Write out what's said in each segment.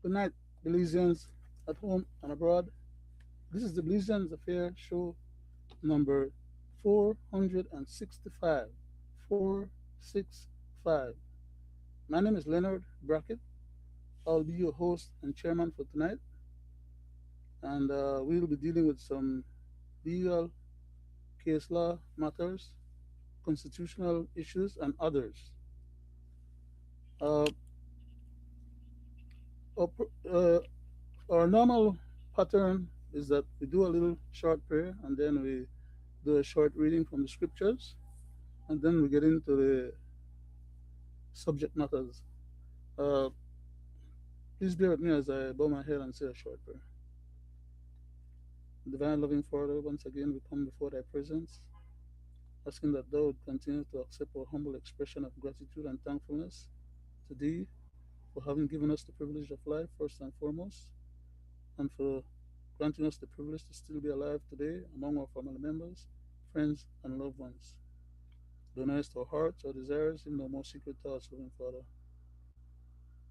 Good night, Belizeans at home and abroad. This is the Belizeans Affair Show number 465. 465. My name is Leonard Brackett. I'll be your host and chairman for tonight, and we'll be dealing with some legal case law matters, constitutional issues, and others. Uh, our, our normal pattern is that we do a little short prayer and then we do a short reading from the scriptures, and then we get into the subject matters. Uh, Please bear with me as I bow my head and say a short prayer. Divine loving Father, once again we come before thy presence, asking that thou would continue to accept our humble expression of gratitude and thankfulness to thee for having given us the privilege of life first and foremost, and for granting us the privilege to still be alive today among our family members, friends, and loved ones. Thou knowest our hearts, our desires, even our most secret thoughts, loving Father.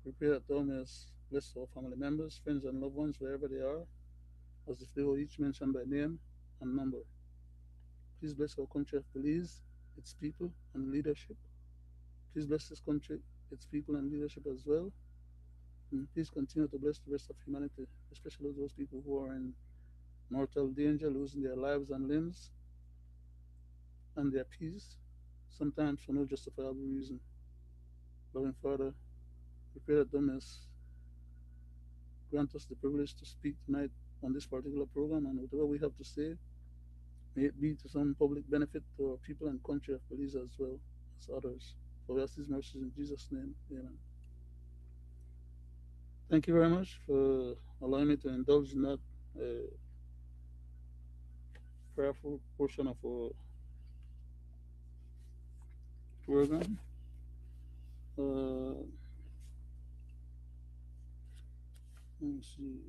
We pray that thou mayest bless our family members, friends, and loved ones wherever they are, as if they were each mentioned by name and number. Please bless our country of Belize, its people and leadership. Please bless this country, its people and leadership as well. And please continue to bless the rest of humanity, especially those people who are in mortal danger, losing their lives and limbs and their peace, sometimes for no justifiable reason. Loving Father, we pray that thou mayest grant us the privilege to speak tonight on this particular program, and whatever we have to say, may it be to some public benefit to our people and country of Belize as well as others. For we ask these mercies in Jesus' name. Amen. Thank you very much for allowing me to indulge in that uh, prayerful portion of our program. Uh, let me see.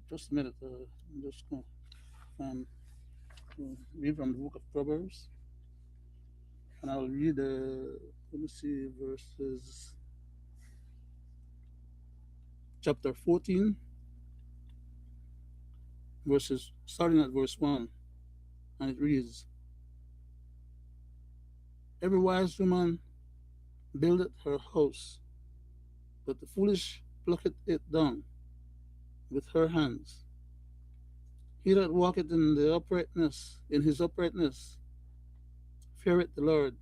Just a minute. I'm just going to read from the book of Proverbs, and I'll read, let me see, verses, chapter 14, verses, starting at verse 1, and it reads, Every wise woman buildeth her house, but the foolish plucketh it down with her hands. He that walketh in the uprightness, in his uprightness, feareth the Lord,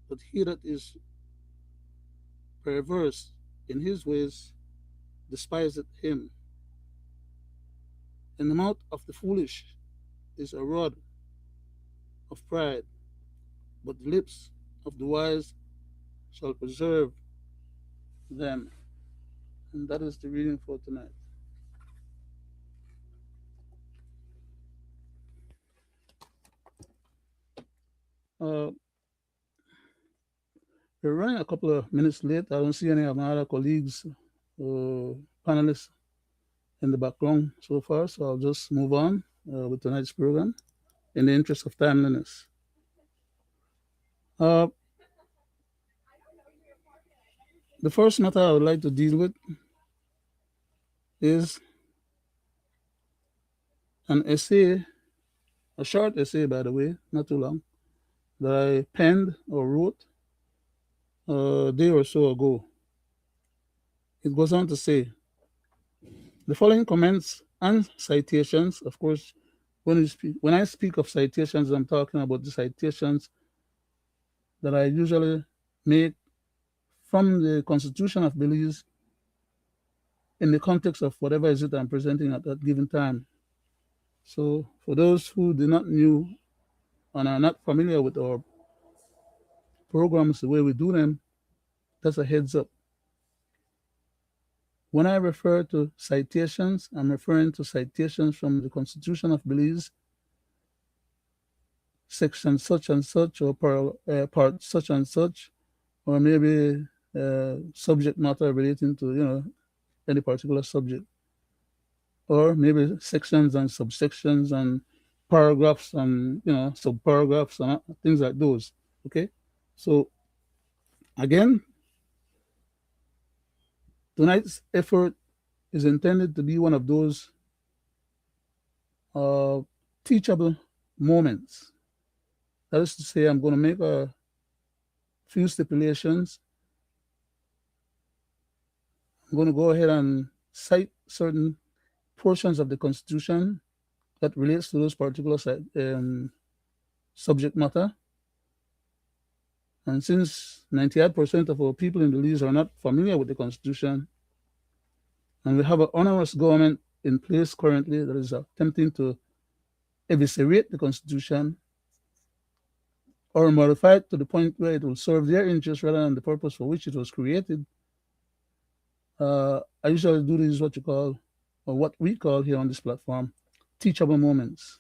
but he that is perverse in his ways despiseth him. In the mouth of the foolish is a rod of pride, but the lips of the wise shall preserve them. And that is the reading for tonight. Uh, we're running a couple of minutes late. I don't see any of my other colleagues, panelists in the background so far, so I'll just move on with tonight's program in the interest of timeliness. Uh, the first matter I would like to deal with is an essay, a short essay, by the way, not too long, that I penned or wrote a day or so ago. It goes on to say, the following comments and citations, of course, when I speak of citations, I'm talking about the citations that I usually make from the Constitution of Belize in the context of whatever is it I'm presenting at that given time. So for those who do not know and are not familiar with our programs, the way we do them, that's a heads up. When I refer to citations, I'm referring to citations from the Constitution of Belize, section such and such, or part such and such, or maybe subject matter relating to any particular subject, or maybe sections and subsections and paragraphs and subparagraphs and things like those. Okay, so again, tonight's effort is intended to be one of those uh, teachable moments. That is to say, I'm going to make a few stipulations. I'm going to go ahead and cite certain portions of the Constitution that relates to those particular subject matter. And since 98% of our people in Belize are not familiar with the Constitution, and we have an onerous government in place currently that is attempting to eviscerate the Constitution or modify it to the point where it will serve their interests rather than the purpose for which it was created, I usually do these what you call, or what we call here on this platform, teachable moments.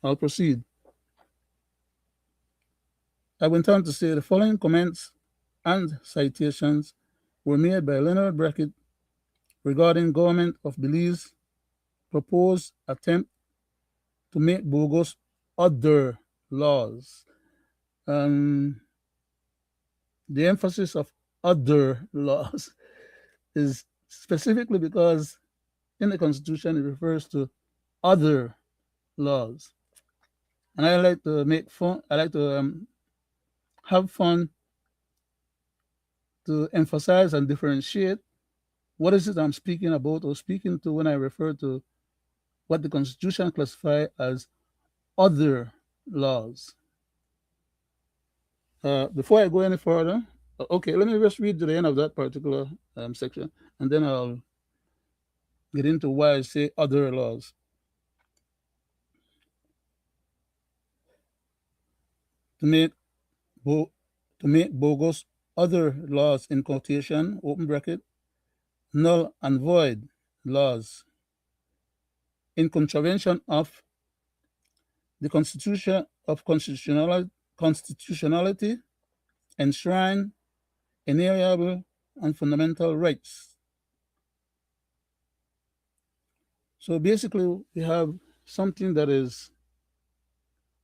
I'll proceed. I went on to say the following comments and citations were made by Leonard Brackett regarding government of Belize proposed attempt to make bogus other laws. Um, the emphasis of other laws is specifically because in the Constitution it refers to other laws. And I like to make fun, I like to have fun to emphasize and differentiate what is it I'm speaking about or speaking to when I refer to what the Constitution classifies as other laws. Before I go any further, okay, let me just read to the end of that particular section, and then I'll get into why I say other laws. To make bo- to make bogus other laws in quotation open bracket null and void laws in contravention of the Constitution of constitutionality enshrine inalienable and fundamental rights. So basically, we have something that is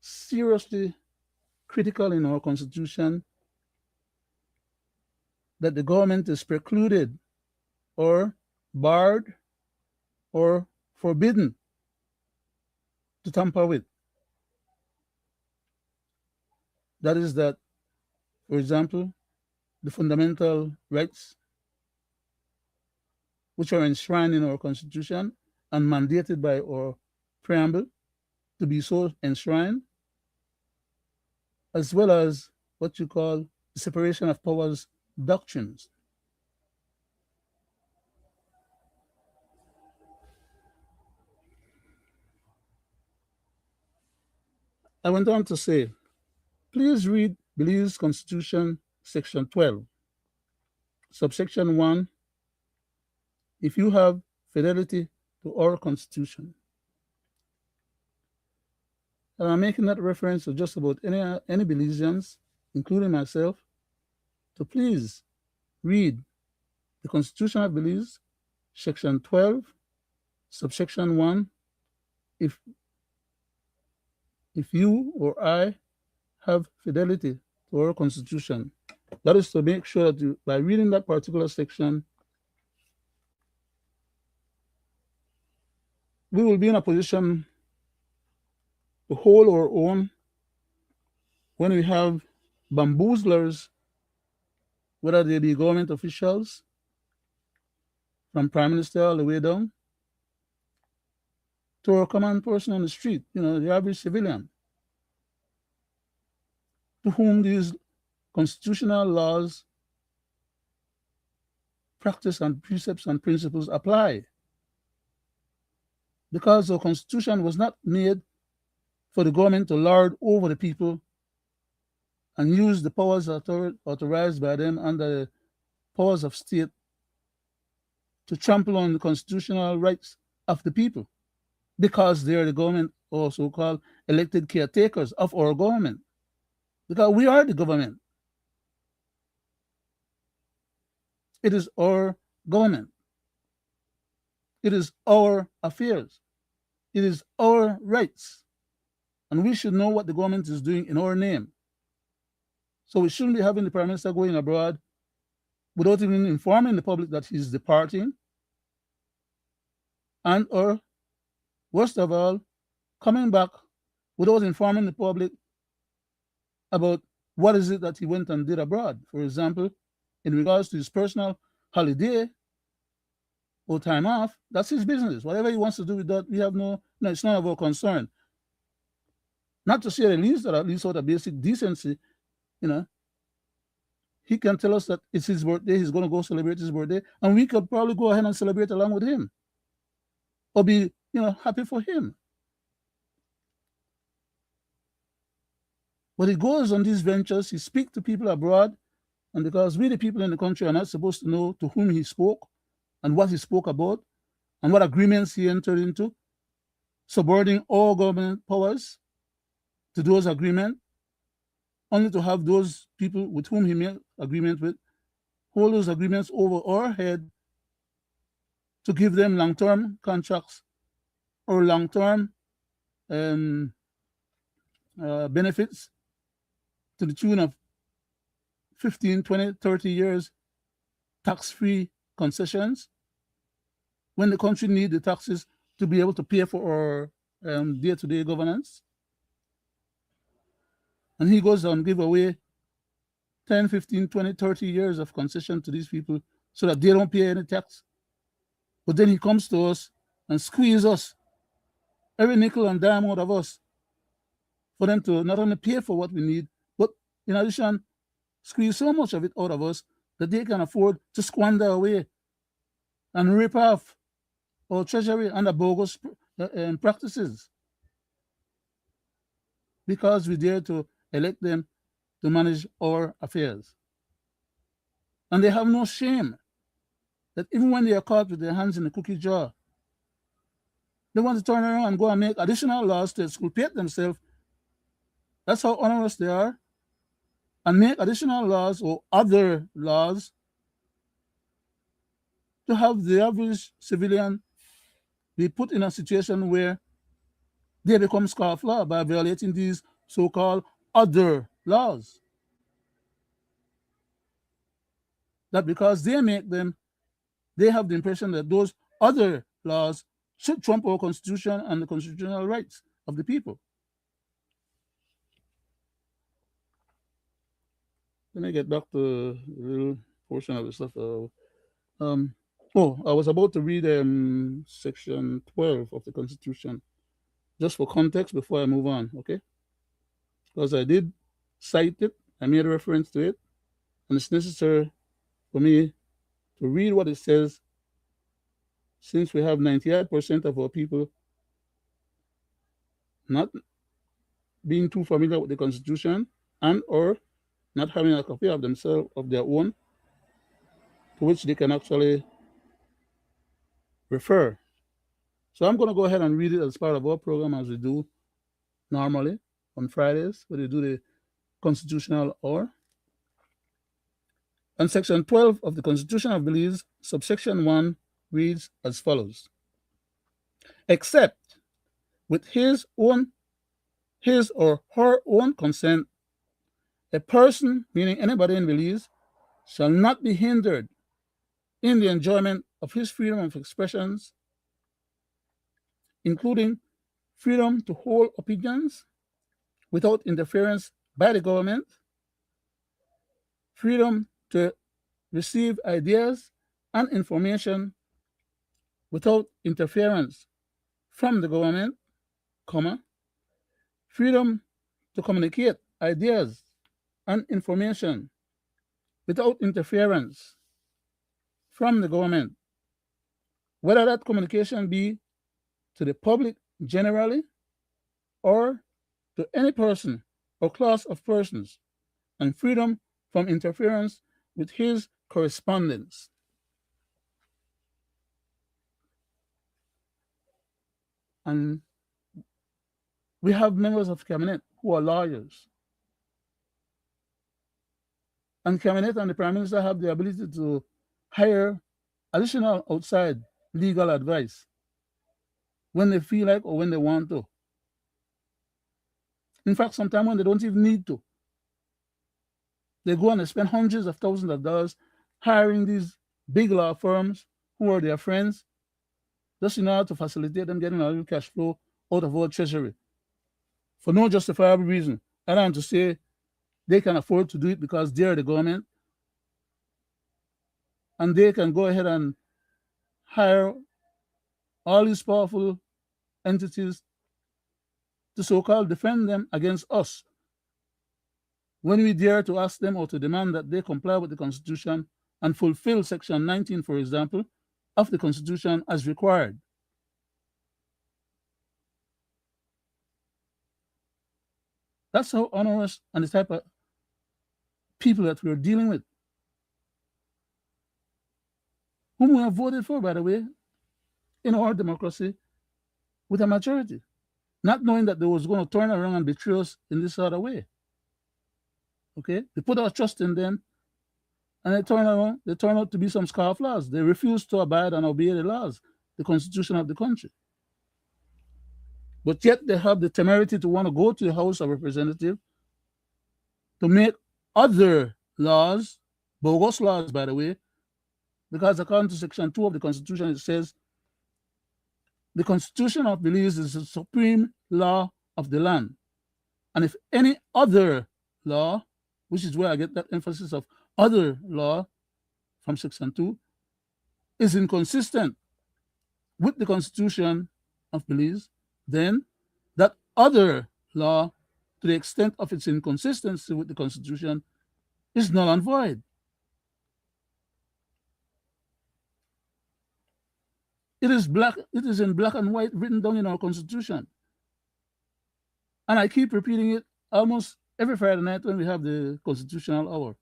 seriously critical in our constitution, that the government is precluded or barred or forbidden to tamper with. That is that, for example, the fundamental rights which are enshrined in our constitution and mandated by our preamble to be so enshrined, as well as what you call the separation of powers doctrines. I went on to say, please read Belize Constitution, Section 12, subsection 1, if you have fidelity to our Constitution. And I'm making that reference to just about any Belizeans, including myself, to please read the Constitution of Belize, Section 12, subsection 1, if, if you or I have fidelity to our Constitution. That is to make sure that you, by reading that particular section, we will be in a position to hold our own when we have bamboozlers, whether they be government officials, from Prime Minister all the way down, to a common person on the street, the average civilian, to whom these constitutional laws, practice, and precepts and principles apply. Because the Constitution was not made for the government to lord over the people and use the powers authorized by them under the powers of state to trample on the constitutional rights of the people, because they are the government or so-called elected caretakers of our government. Because we are the government. It is our government. It is our affairs. It is our rights. And we should know what the government is doing in our name. So we shouldn't be having the Prime Minister going abroad without even informing the public that he's departing, and or worst of all, coming back without informing the public about what is it that he went and did abroad. For example, in regards to his personal holiday or time off, that's his business. Whatever he wants to do with that, we have no, it's none of our concern. Not to say at least out of basic decency, you know, he can tell us that it's his birthday, he's going to go celebrate his birthday, and we could probably go ahead and celebrate along with him or be, happy for him. But he goes on these ventures, he speaks to people abroad, and because we, the people in the country, are not supposed to know to whom he spoke and what he spoke about and what agreements he entered into, subordinating all government powers to those agreements, only to have those people with whom he made agreement with hold those agreements over our head to give them long-term contracts or long-term benefits to the tune of 15, 20, 30 years tax-free concessions when the country needs the taxes to be able to pay for our day-to-day governance. And he goes on give away 10, 15, 20, 30 years of concession to these people so that they don't pay any tax. But then he comes to us and squeezes us, every nickel and dime out of us, for them to not only pay for what we need, but in addition, squeeze so much of it out of us that they can afford to squander away and rip off our treasury under bogus practices because we dare to elect them to manage our affairs. And they have no shame that even when they are caught with their hands in the cookie jar, they want to turn around and go and make additional laws to exculpate themselves. That's how onerous they are. And make additional laws or other laws to have the average civilian be put in a situation where they become scofflaw by violating these so-called other laws. That because they make them, they have the impression that those other laws should trump our constitution and the constitutional rights of the people. Let me get back to a little portion of the stuff. I was about to read section 12 of the Constitution, just for context before I move on, okay? Because I did cite it, I made a reference to it, and it's necessary for me to read what it says, since we have 98% of our people not being too familiar with the Constitution and or not having a copy of themselves of their own to which they can actually refer. So I'm going to go ahead and read it as part of our program, as we do normally on Fridays, where we do the constitutional hour. And section 12 of the Constitution of Belize, subsection 1, reads as follows: except with his or her own consent, a person, meaning anybody in Belize, shall not be hindered in the enjoyment of his freedom of expressions, including freedom to hold opinions without interference by the government, freedom to receive ideas and information without interference from the government, freedom to communicate ideas and information without interference from the government, whether that communication be to the public generally or to any person or class of persons, and freedom from interference with his correspondence. And we have members of cabinet who are lawyers. And cabinet and the prime minister have the ability to hire additional outside legal advice when they feel like or when they want to. In fact, sometimes when they don't even need to, they go and they spend hundreds of thousands of dollars hiring these big law firms who are their friends, just in order to facilitate them getting a little cash flow out of our treasury for no justifiable reason. I don't want to say they can afford to do it because they're the government and they can go ahead and hire all these powerful entities to so-called defend them against us when we dare to ask them or to demand that they comply with the Constitution and fulfill Section 19, for example, of the Constitution as required. That's how onerous and the type of people that we're dealing with, whom we have voted for, by the way, in our democracy with a majority, not knowing that they was going to turn around and betray us in this other way. Okay? We put our trust in them, and they turn out to be some scofflaws. They refuse to abide and obey the laws, the Constitution of the country. But yet they have the temerity to want to go to the House of Representatives to make other laws, bogus laws, by the way, because according to Section 2 of the Constitution, it says, the Constitution of Belize is the supreme law of the land. And if any other law, which is where I get that emphasis of other law from Section 2, is inconsistent with the Constitution of Belize, then that other law, to the extent of its inconsistency with the Constitution, is null and void. It is in black and white, written down in our Constitution. And I keep repeating it almost every Friday night when we have the constitutional hour.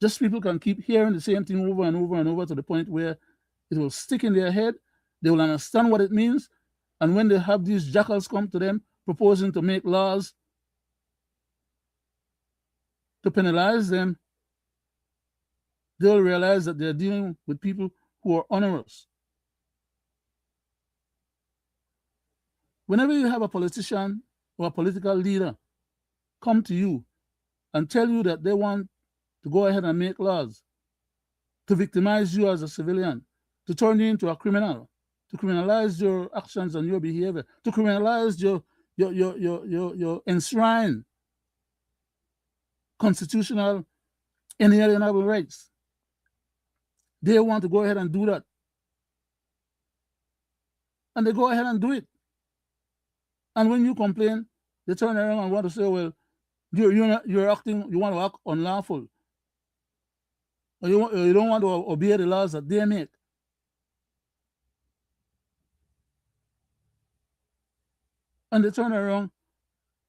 Just people can keep hearing the same thing over and over and over to the point where it will stick in their head. They will understand what it means. And when they have these jackals come to them proposing to make laws to penalize them, they'll realize that they're dealing with people who are onerous. Whenever you have a politician or a political leader come to you and tell you that they want to go ahead and make laws to victimize you as a civilian, to turn you into a criminal, to criminalize your actions and your behavior, to criminalize your enshrined constitutional inalienable rights. They want to go ahead and do that. And they go ahead and do it. And when you complain, they turn around and want to say, well, you're acting, you want to act unlawful. Or you don't want to obey the laws that they make. And they turn around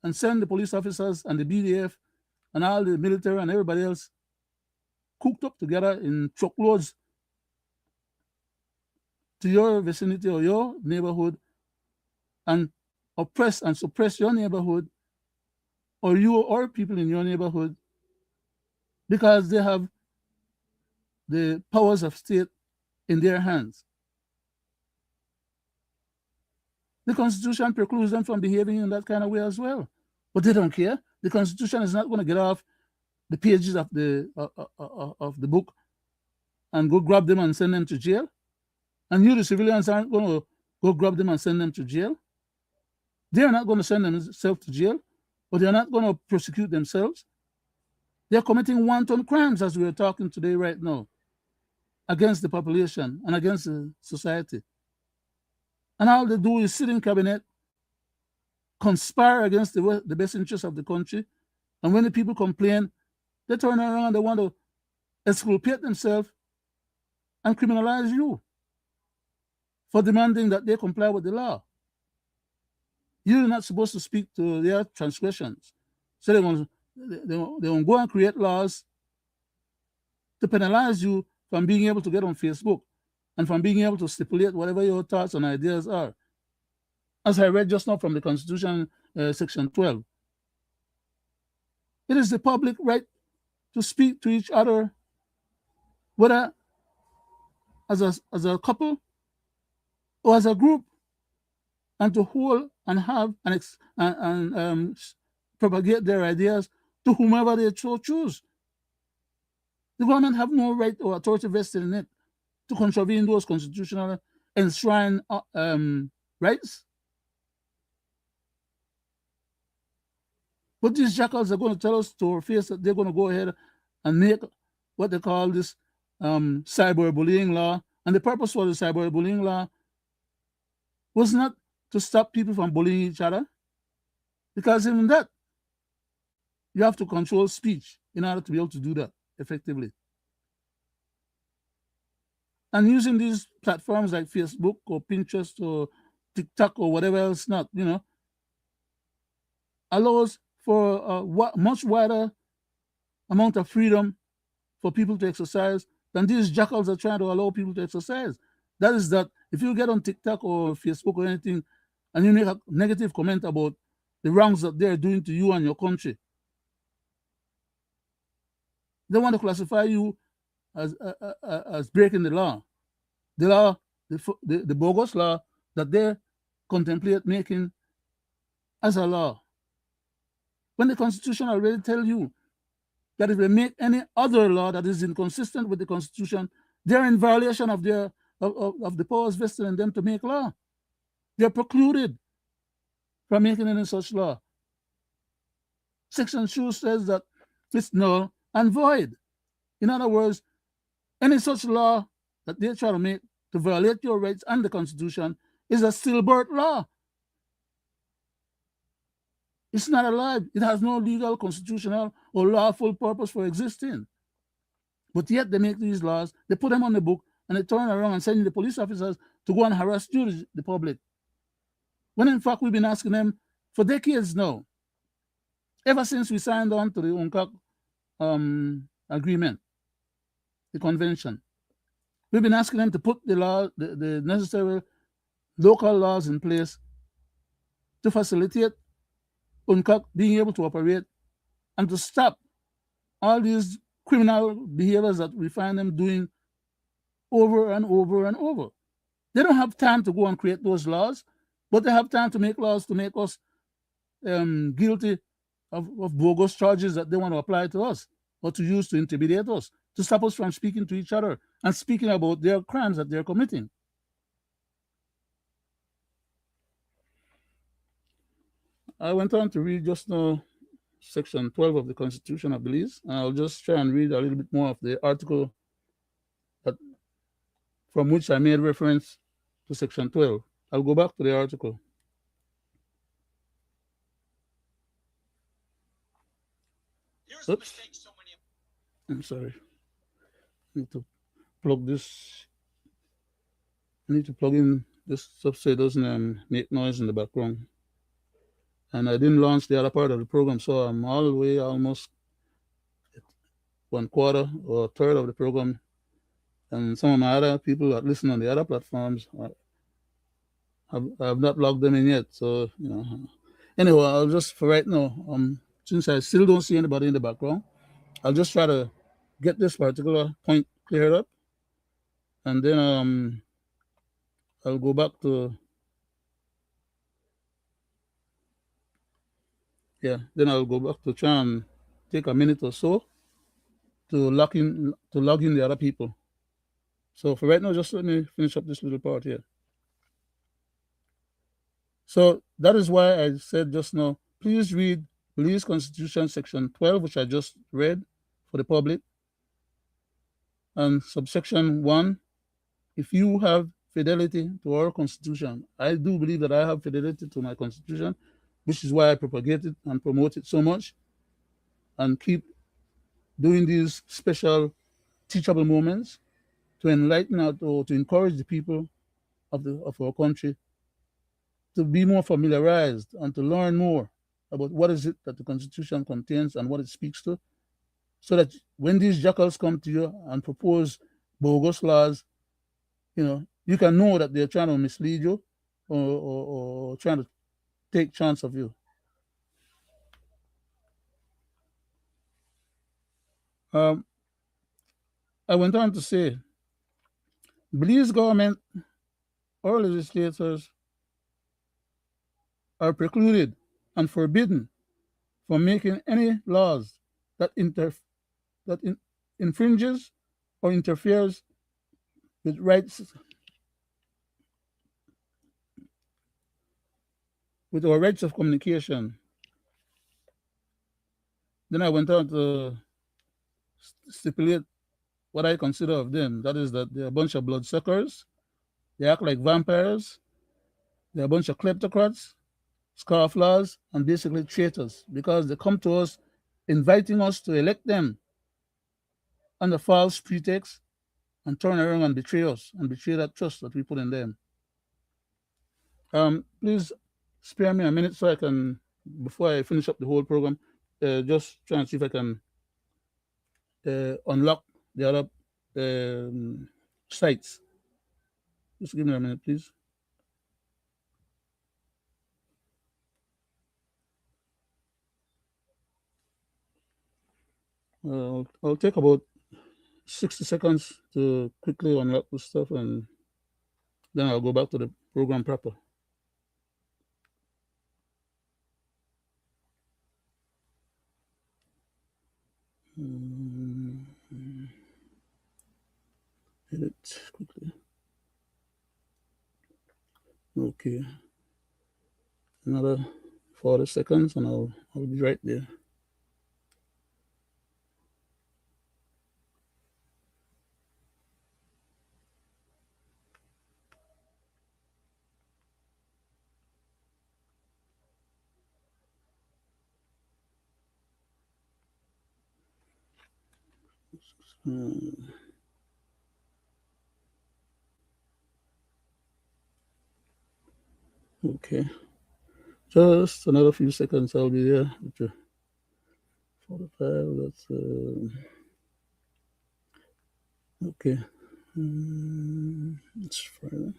and send the police officers and the BDF and all the military and everybody else cooked up together in truckloads to your vicinity or your neighborhood and oppress and suppress your neighborhood or you or people in your neighborhood because they have the powers of state in their hands. The Constitution precludes them from behaving in that kind of way as well. But they don't care. The Constitution is not going to get off the pages of the book and go grab them and send them to jail. And you, the civilians, aren't going to go grab them and send them to jail. They're not going to send themselves to jail, but they're not going to prosecute themselves. They're committing wanton crimes, as we're talking today right now, against the population and against the society. And all they do is sit in cabinet, conspire against the best interests of the country. And when the people complain, they turn around and they want to exculpate themselves and criminalize you for demanding that they comply with the law. You're not supposed to speak to their transgressions. So they want to go and create laws to penalize you from being able to get on Facebook and from being able to stipulate whatever your thoughts and ideas are. As I read just now from the Constitution, Section 12, it is the public right to speak to each other, whether as a couple or as a group, and to hold and have propagate their ideas to whomever they choose. The government have no right or authority vested in it to contravene those constitutional enshrined rights. But these jackals are going to tell us to our face that they're going to go ahead and make what they call this cyberbullying law. And the purpose for the cyberbullying law was not to stop people from bullying each other, because even that, you have to control speech in order to be able to do that effectively. And using these platforms like Facebook or Pinterest or TikTok or whatever else not, allows for a much wider amount of freedom for people to exercise than these jackals are trying to allow people to exercise. That is that if you get on TikTok or Facebook or anything and you make a negative comment about the wrongs that they're doing to you and your country, they want to classify you as breaking the law. The law, the bogus law that they contemplate making as a law. When the Constitution already tell you that if they make any other law that is inconsistent with the Constitution, they're in violation of their of the powers vested in them to make law. They're precluded from making any such law. Section 2 says that it's null and void. In other words, any such law that they try to make to violate your rights and the Constitution is a stillbirth law. It's not alive. It has no legal, constitutional, or lawful purpose for existing. But yet they make these laws, they put them on the book, and they turn around and send the police officers to go and harass you, the public. When in fact we've been asking them for decades now, ever since we signed on to the UNCAC agreement, the convention. We've been asking them to put the necessary local laws in place to facilitate UNCAC being able to operate and to stop all these criminal behaviors that we find them doing over and over and over. They don't have time to go and create those laws, but they have time to make laws to make us guilty of bogus charges that they want to apply to us or to use to intimidate us, to stop us from speaking to each other and speaking about their crimes that they're committing. I went on to read just now Section 12 of the Constitution of Belize, and I'll just try and read a little bit more of the article from which I made reference to Section 12. I'll go back to the article. Oops. I'm sorry. I need to plug this. I need to plug in this stuff so it doesn't make noise in the background. And I didn't launch the other part of the program, so I'm all the way almost 1/4 or a third of the program. And some of my other people that listen on the other platforms I've not logged them in yet. So, Anyway, I'll just, for right now, since I still don't see anybody in the background, I'll just try to get this particular point cleared up. And then I'll go back to, then I'll go back to try and take a minute or so to log in the other people. So for right now, just let me finish up this little part here. So that is why I said just now, please read Belize Constitution Section 12, which I just read for the public. And subsection 1, if you have fidelity to our Constitution, I do believe that I have fidelity to my Constitution, which is why I propagate it and promote it so much and keep doing these special teachable moments to enlighten or to encourage the people of our country to be more familiarized and to learn more about what is it that the Constitution contains and what it speaks to, so that when these jackals come to you and propose bogus laws, you can know that they're trying to mislead you or trying to take chance of you. I went on to say, Belize government or legislators are precluded and forbidden from making any laws that that infringes or interferes with rights with our rights of communication. Then I went on to stipulate what I consider of them. That is that they're a bunch of bloodsuckers. They act like vampires. They're a bunch of kleptocrats, scofflaws, and basically traitors because they come to us inviting us to elect them under false pretext and turn around and betray us and betray that trust that we put in them. Please spare me a minute so I can, before I finish up the whole program, just try and see if I can unlock the other sites. Just give me a minute, please. I'll take about 60 seconds to quickly unlock the stuff, and then I'll go back to the program proper. Edit quickly. Okay. Another 40 seconds and I'll be right there. Okay. Just another few seconds, I'll be there. 45, that's okay. It's Friday.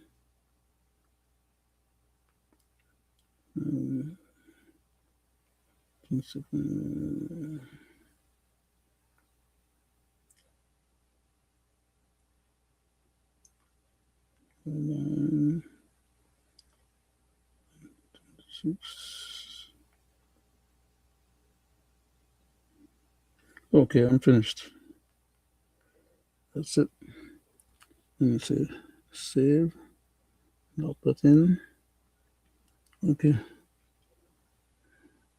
Okay, I'm finished. That's it. Let me see. Save. Lock that in. Okay.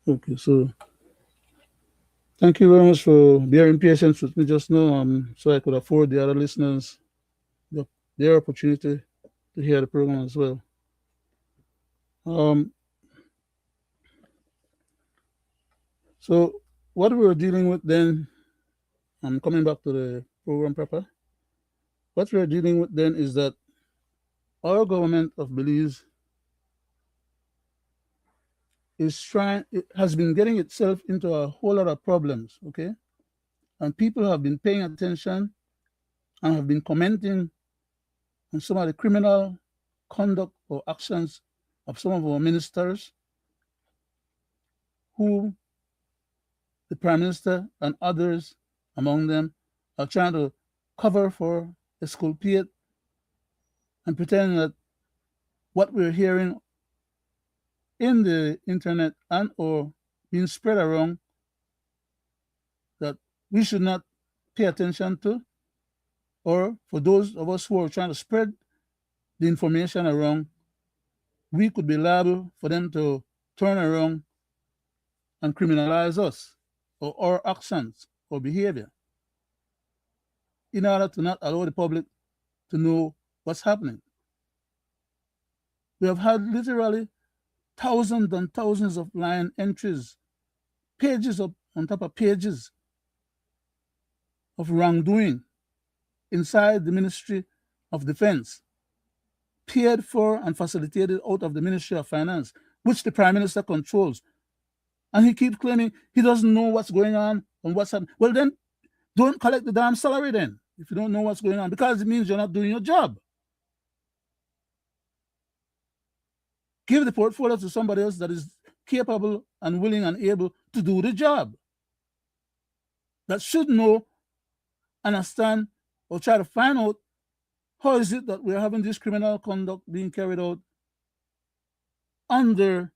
Okay, so thank you very much for bearing patience with me just now, so I could afford the other listeners their opportunity to hear the program as well. So what we were dealing with then, I'm coming back to the program proper. What we're dealing with then is that our government of Belize it has been getting itself into a whole lot of problems, okay? And people have been paying attention and have been commenting on some of the criminal conduct or actions of some of our ministers who the Prime Minister and others among them are trying to cover for, exculpate, and pretend that what we're hearing in the internet and or being spread around that we should not pay attention to, or for those of us who are trying to spread the information around, we could be liable for them to turn around and criminalize us or our actions or behavior in order to not allow the public to know what's happening. We have had literally thousands and thousands of line entries, pages on top of pages of wrongdoing inside the Ministry of Defense, paid for and facilitated out of the Ministry of Finance, which the Prime Minister controls. And he keeps claiming he doesn't know what's going on and what's happening. Well, then don't collect the damn salary then, if you don't know what's going on, because it means you're not doing your job. Give the portfolio to somebody else that is capable and willing and able to do the job, that should know, understand, or try to find out how is it that we're having this criminal conduct being carried out under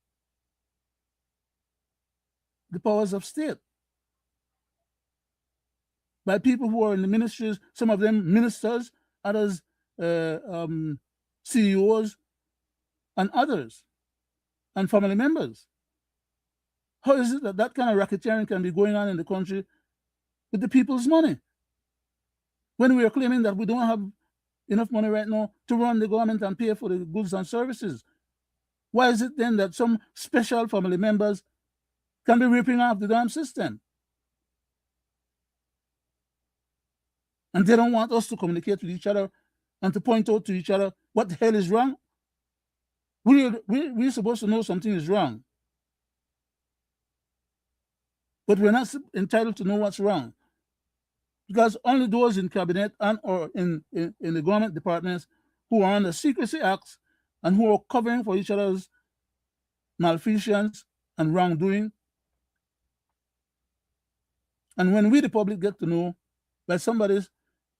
the powers of state by people who are in the ministries, some of them ministers, others CEOs, and others, and family members. How is it that that kind of racketeering can be going on in the country with the people's money when we are claiming that we don't have enough money right now to run the government and pay for the goods and services? Why is it then that some special family members can be ripping off the damn system? And they don't want us to communicate with each other and to point out to each other what the hell is wrong. We're supposed to know something is wrong, but we're not entitled to know what's wrong, because only those in cabinet and or in the government departments who are under secrecy acts and who are covering for each other's malfeasance and wrongdoing. And when we, the public, get to know by somebody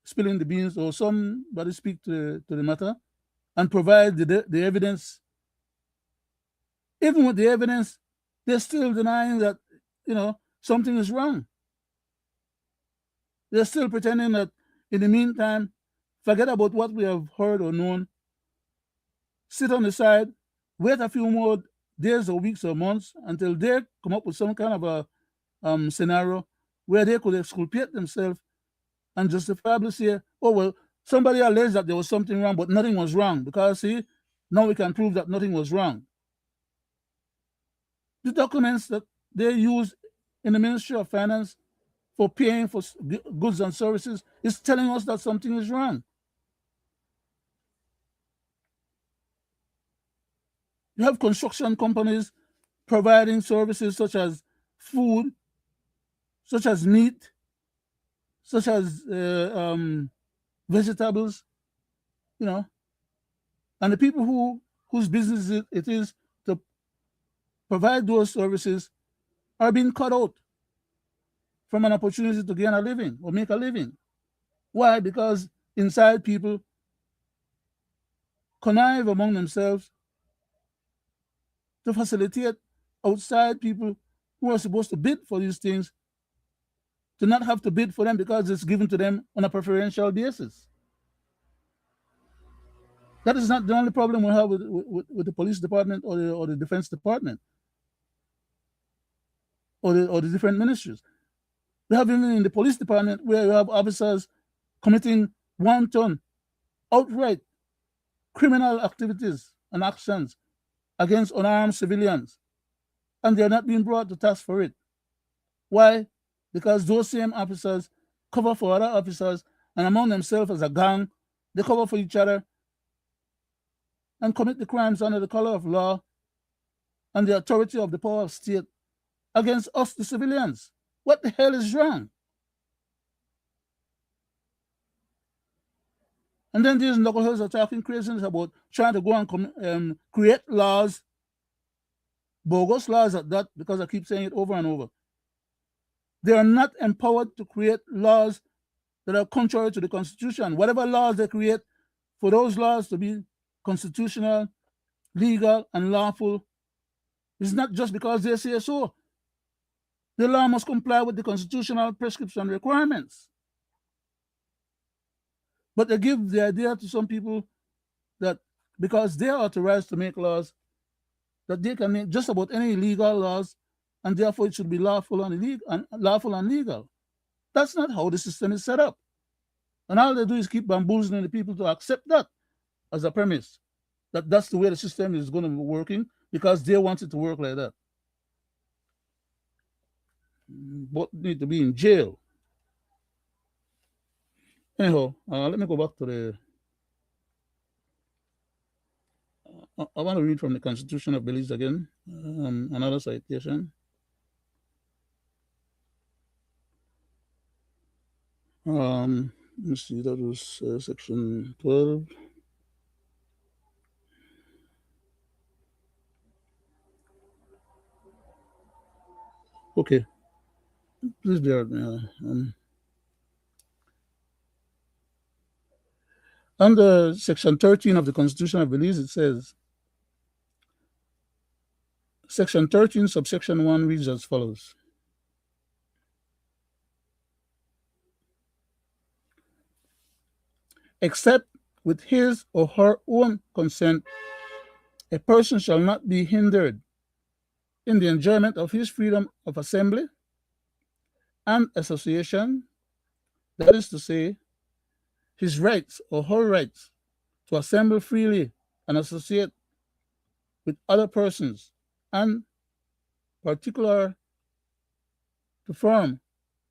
spilling the beans or somebody speak to the matter and provide the evidence, even with the evidence, they're still denying that, something is wrong. They're still pretending that in the meantime, forget about what we have heard or known, sit on the side, wait a few more days or weeks or months until they come up with some kind of a scenario where they could exculpate themselves and justifiably say, oh, well, somebody alleged that there was something wrong, but nothing was wrong, because, see, now we can prove that nothing was wrong. The documents that they use in the Ministry of Finance for paying for goods and services is telling us that something is wrong. You have construction companies providing services such as food, such as meat, such as vegetables, and the people whose business it is to provide those services are being cut out from an opportunity to gain a living or make a living. Why? Because inside people connive among themselves to facilitate outside people who are supposed to bid for these things to not have to bid for them because it's given to them on a preferential basis. That is not the only problem we have with the police department or the defense department or the different ministries. We have even in the police department where you have officers committing wanton, outright criminal activities and actions against unarmed civilians, and they're not being brought to task for it. Why? Because those same officers cover for other officers, and among themselves as a gang, they cover for each other and commit the crimes under the color of law and the authority of the power of state against us, the civilians. What the hell is wrong? And then these knuckleheads are talking craziness about trying to go and create laws, bogus laws at that, because I keep saying it over and over. They are not empowered to create laws that are contrary to the Constitution. Whatever laws they create, for those laws to be constitutional, legal, and lawful, it's not just because they say so. The law must comply with the constitutional prescription requirements. But they give the idea to some people that because they are authorized to make laws, that they can make just about any illegal laws, and therefore it should be lawful and legal. That's not how the system is set up. And all they do is keep bamboozling the people to accept that as a premise, that that's the way the system is going to be working because they want it to work like that. Both need to be in jail. Anyhow, let me go back to the. I want to read from the Constitution of Belize again, another citation. Let's see, that was section 12. Okay, please bear with me. Under section 13 of the Constitution of Belize, it says, Section 13, subsection 1 reads as follows. except with his or her own consent, a person shall not be hindered in the enjoyment of his freedom of assembly and association, that is to say, his rights or her rights to assemble freely and associate with other persons, and particular to form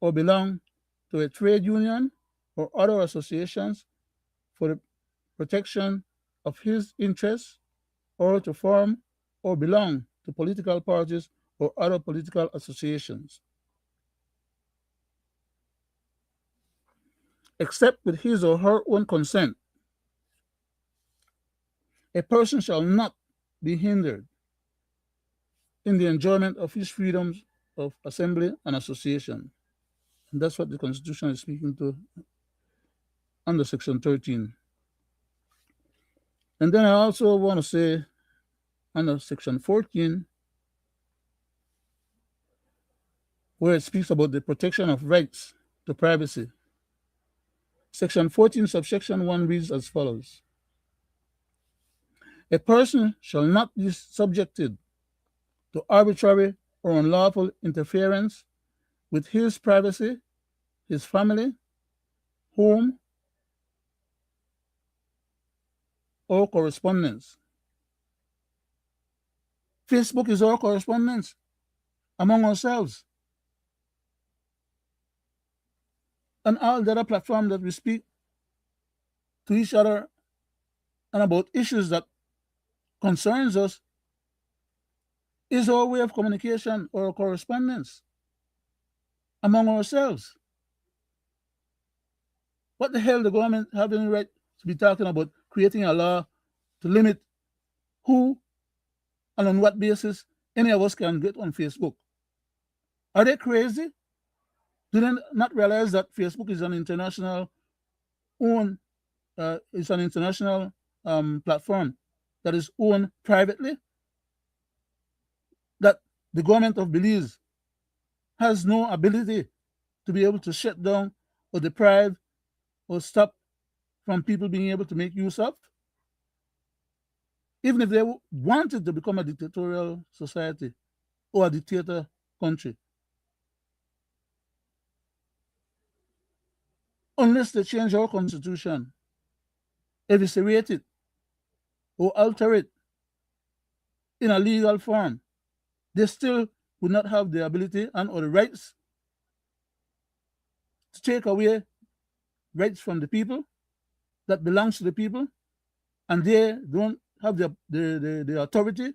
or belong to a trade union or other associations for the protection of his interests, or to form or belong to political parties or other political associations, except with his or her own consent. A person shall not be hindered in the enjoyment of his freedoms of assembly and association. And that's what the Constitution is speaking to under Section 13. And then I also want to say under Section 14, where it speaks about the protection of rights to privacy. Section 14, subsection 1 reads as follows: a person shall not be subjected to arbitrary or unlawful interference with his privacy, his family, home, or correspondence. Facebook is our correspondence among ourselves. And all the other platforms that we speak to each other and about issues that concerns us is our way of communication or correspondence among ourselves. What the hell the government have any right to be talking about creating a law to limit who and on what basis any of us can get on Facebook? Are they crazy? Do they not realize that Facebook is an international own it's an international platform that is owned privately, that the government of Belize has no ability to be able to shut down or deprive or stop from people being able to make use of? Even if they wanted to become a dictatorial society or a dictator country, unless they change our constitution, eviscerate it, or alter it in a legal form, they still would not have the ability and or the rights to take away rights from the people that belongs to the people, and they don't have the authority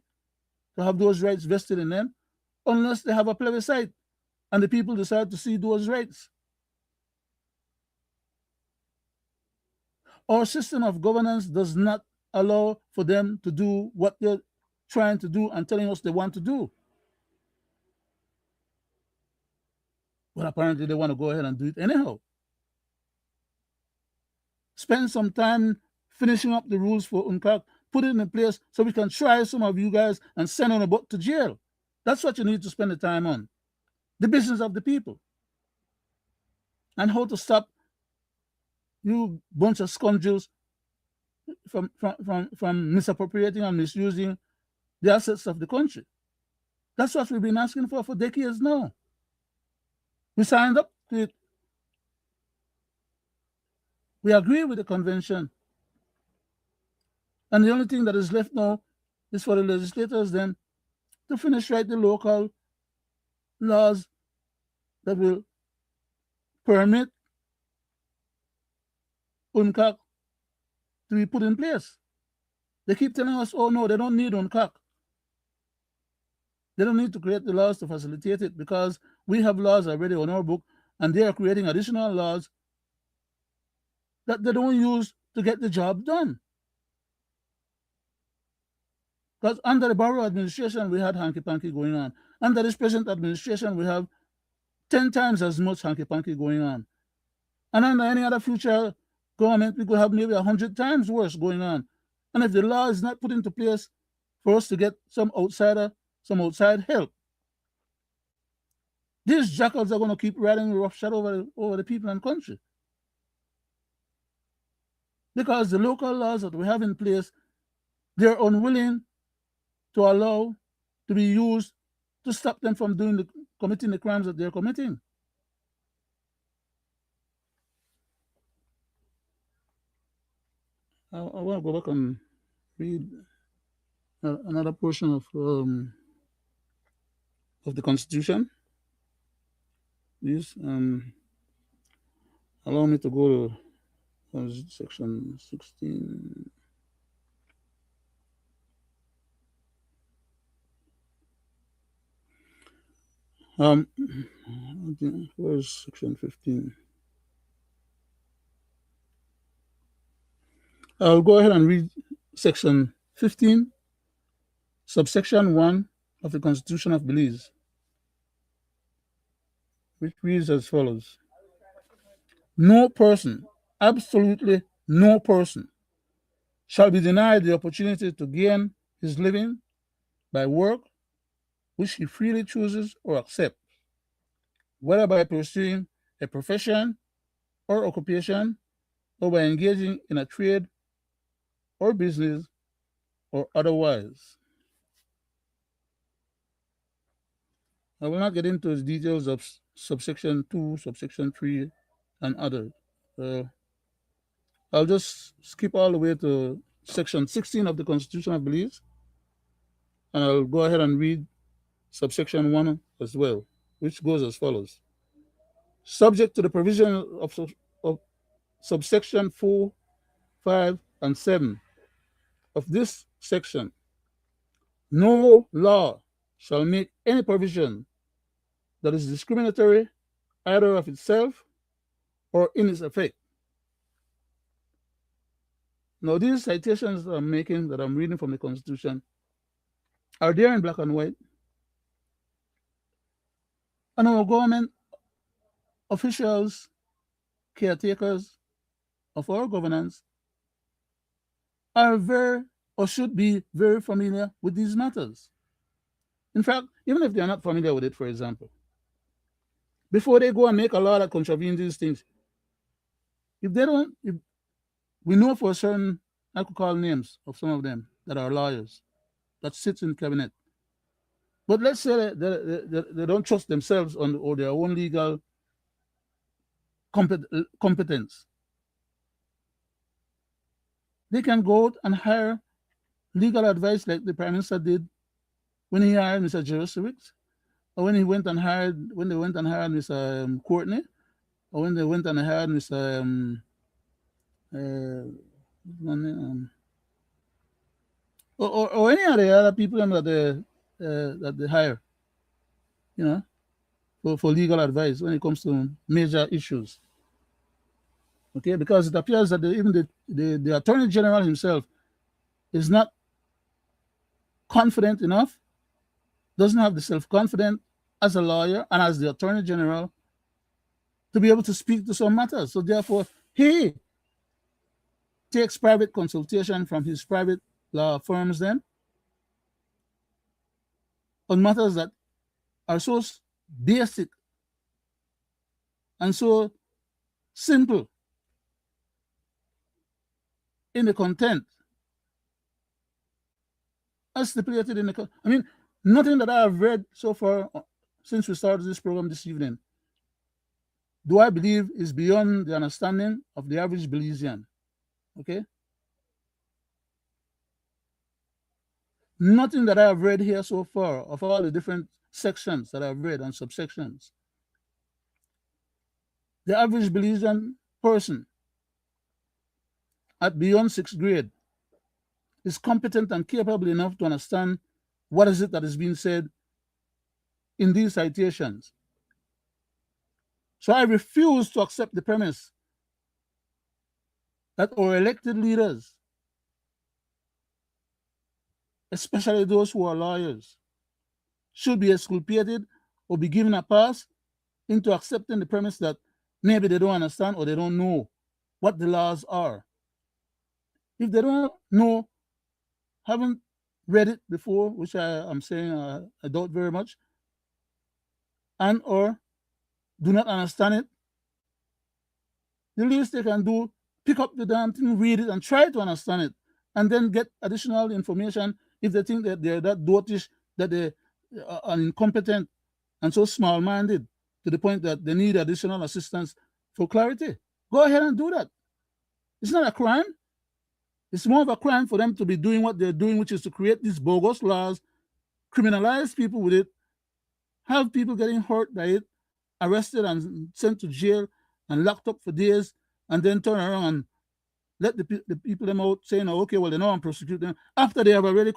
to have those rights vested in them unless they have a plebiscite and the people decide to see those rights. Our system of governance does not allow for them to do what they're trying to do and telling us they want to do. But apparently they want to go ahead and do it anyhow. Spend some time finishing up the rules for UNCAC, put it in place so we can try some of you guys and send on a boat to jail. That's what you need to spend the time on. The business of the people. And how to stop you bunch of scoundrels from misappropriating and misusing the assets of the country. That's what we've been asking for decades now. We signed up to it. We agree with the convention. And the only thing that is left now is for the legislators then to finish write the local laws that will permit UNCAC to be put in place. They keep telling us, oh no, they don't need UNCAC. They don't need to create the laws to facilitate it because we have laws already on our book and they are creating additional laws that they don't use to get the job done. Because under the Barrow administration, we had hanky-panky going on. Under this present administration, we have 10 times as much hanky-panky going on. And under any other future government, we could have maybe 100 times worse going on. And if the law is not put into place for us to get some outside help, these jackals are going to keep riding roughshod over the people and country. because the local laws that we have in place, they're unwilling to allow to be used to stop them from committing the crimes that they're committing. I want to go back and read another portion of the Constitution. Please allow me to go to section 16. Um, where's section 15? I'll go ahead and read section 15, subsection 1 of the Constitution of Belize, which reads as follows: no person, absolutely no person, shall be denied the opportunity to gain his living by work which he freely chooses or accepts, whether by pursuing a profession or occupation, or by engaging in a trade or business, or otherwise. I will not get into the details of subsection 2, subsection 3, and others. I'll just skip all the way to section 16 of the Constitution of Belize, and I'll go ahead and read subsection 1 as well, which goes as follows: subject to the provision of subsection 4, 5, and 7 of this section, no law shall make any provision that is discriminatory either of itself or in its effect. Now, these citations that I'm making, that I'm reading from the Constitution, are there in black and white. And our government officials, caretakers of our governance, are very, or should be very familiar with these matters. In fact, even if they're not familiar with it, for example, before they go and make a law that contravenes these things, if they don't, if we know for certain, I could call names of some of them that are lawyers that sits in cabinet. But let's say that they don't trust themselves or their own legal competence. They can go out and hire legal advice like the Prime Minister did when he hired Mr. Jerusowicz, or when they went and hired Mr. Courtney, or when they went and hired Mr. Or any of the other people that they hire, you know, for legal advice when it comes to major issues. Okay, because it appears that even the Attorney General himself is not confident enough, doesn't have the self-confidence as a lawyer and as the Attorney General to be able to speak to some matters. So therefore, he takes private consultation from his private law firms then on matters that are so basic and so simple in the content as stipulated in the. I mean, nothing that I have read so far since we started this program this evening do I believe is beyond the understanding of the average Belizean. Okay? Nothing that I have read here so far of all the different sections that I've read and subsections, the average Belizean person at beyond 6th grade is competent and capable enough to understand what is it that is being said in these citations. So I refuse to accept the premise that our elected leaders, especially those who are lawyers, should be exculpated or be given a pass into accepting the premise that maybe they don't understand or they don't know what the laws are. If they don't know, haven't read it before, which I'm saying I doubt very much, and or do not understand it, the least they can do pick up the damn thing, read it, and try to understand it, and then get additional information if they think that they're that dotish, that they are incompetent and so small-minded to the point that they need additional assistance for clarity. Go ahead and do that. It's not a crime. It's more of a crime for them to be doing what they're doing, which is to create these bogus laws, criminalize people with it, have people getting hurt by it, arrested and sent to jail and locked up for days, and then turn around and let the people them out saying, oh, okay, well, they know and prosecute them after they have already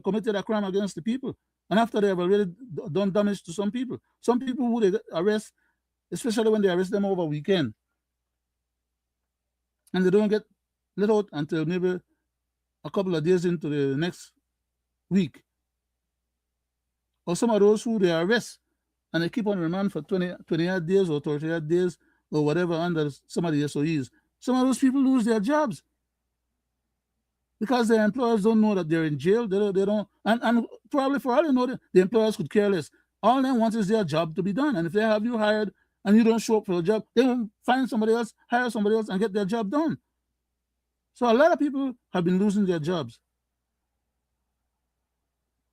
committed a crime against the people, and after they have already done damage to some people. Some people who they arrest, especially when they arrest them over weekend, and they don't get let out until maybe a couple of days into the next week. Or some of those who they arrest and they keep on remand for 28 days or 38 days or whatever under some of the SOEs. Some of those people lose their jobs because their employers don't know that they're in jail. They don't, and probably for all you know, the employers could care less. All they want is their job to be done. And if they have you hired and you don't show up for a job, they will find somebody else, hire somebody else, and get their job done. So a lot of people have been losing their jobs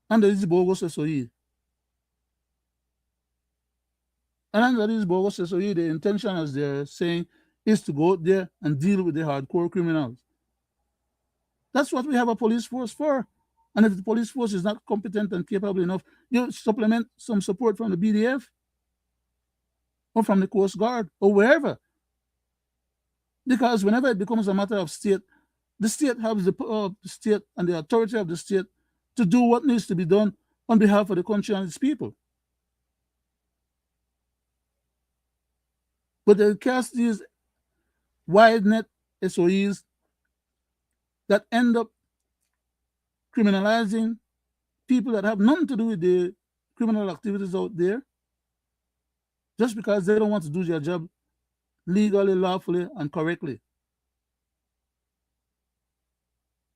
under this bogus SOE. And under this bogus SOE, the intention, as they're saying, is to go out there and deal with the hardcore criminals. That's what we have a police force for. And if the police force is not competent and capable enough, you supplement some support from the BDF or from the Coast Guard or wherever. Because whenever it becomes a matter of state, the state has the state and the authority of the state to do what needs to be done on behalf of the country and its people. But they cast these wide net SOEs that end up criminalizing people that have nothing to do with the criminal activities out there just because they don't want to do their job legally, lawfully, and correctly.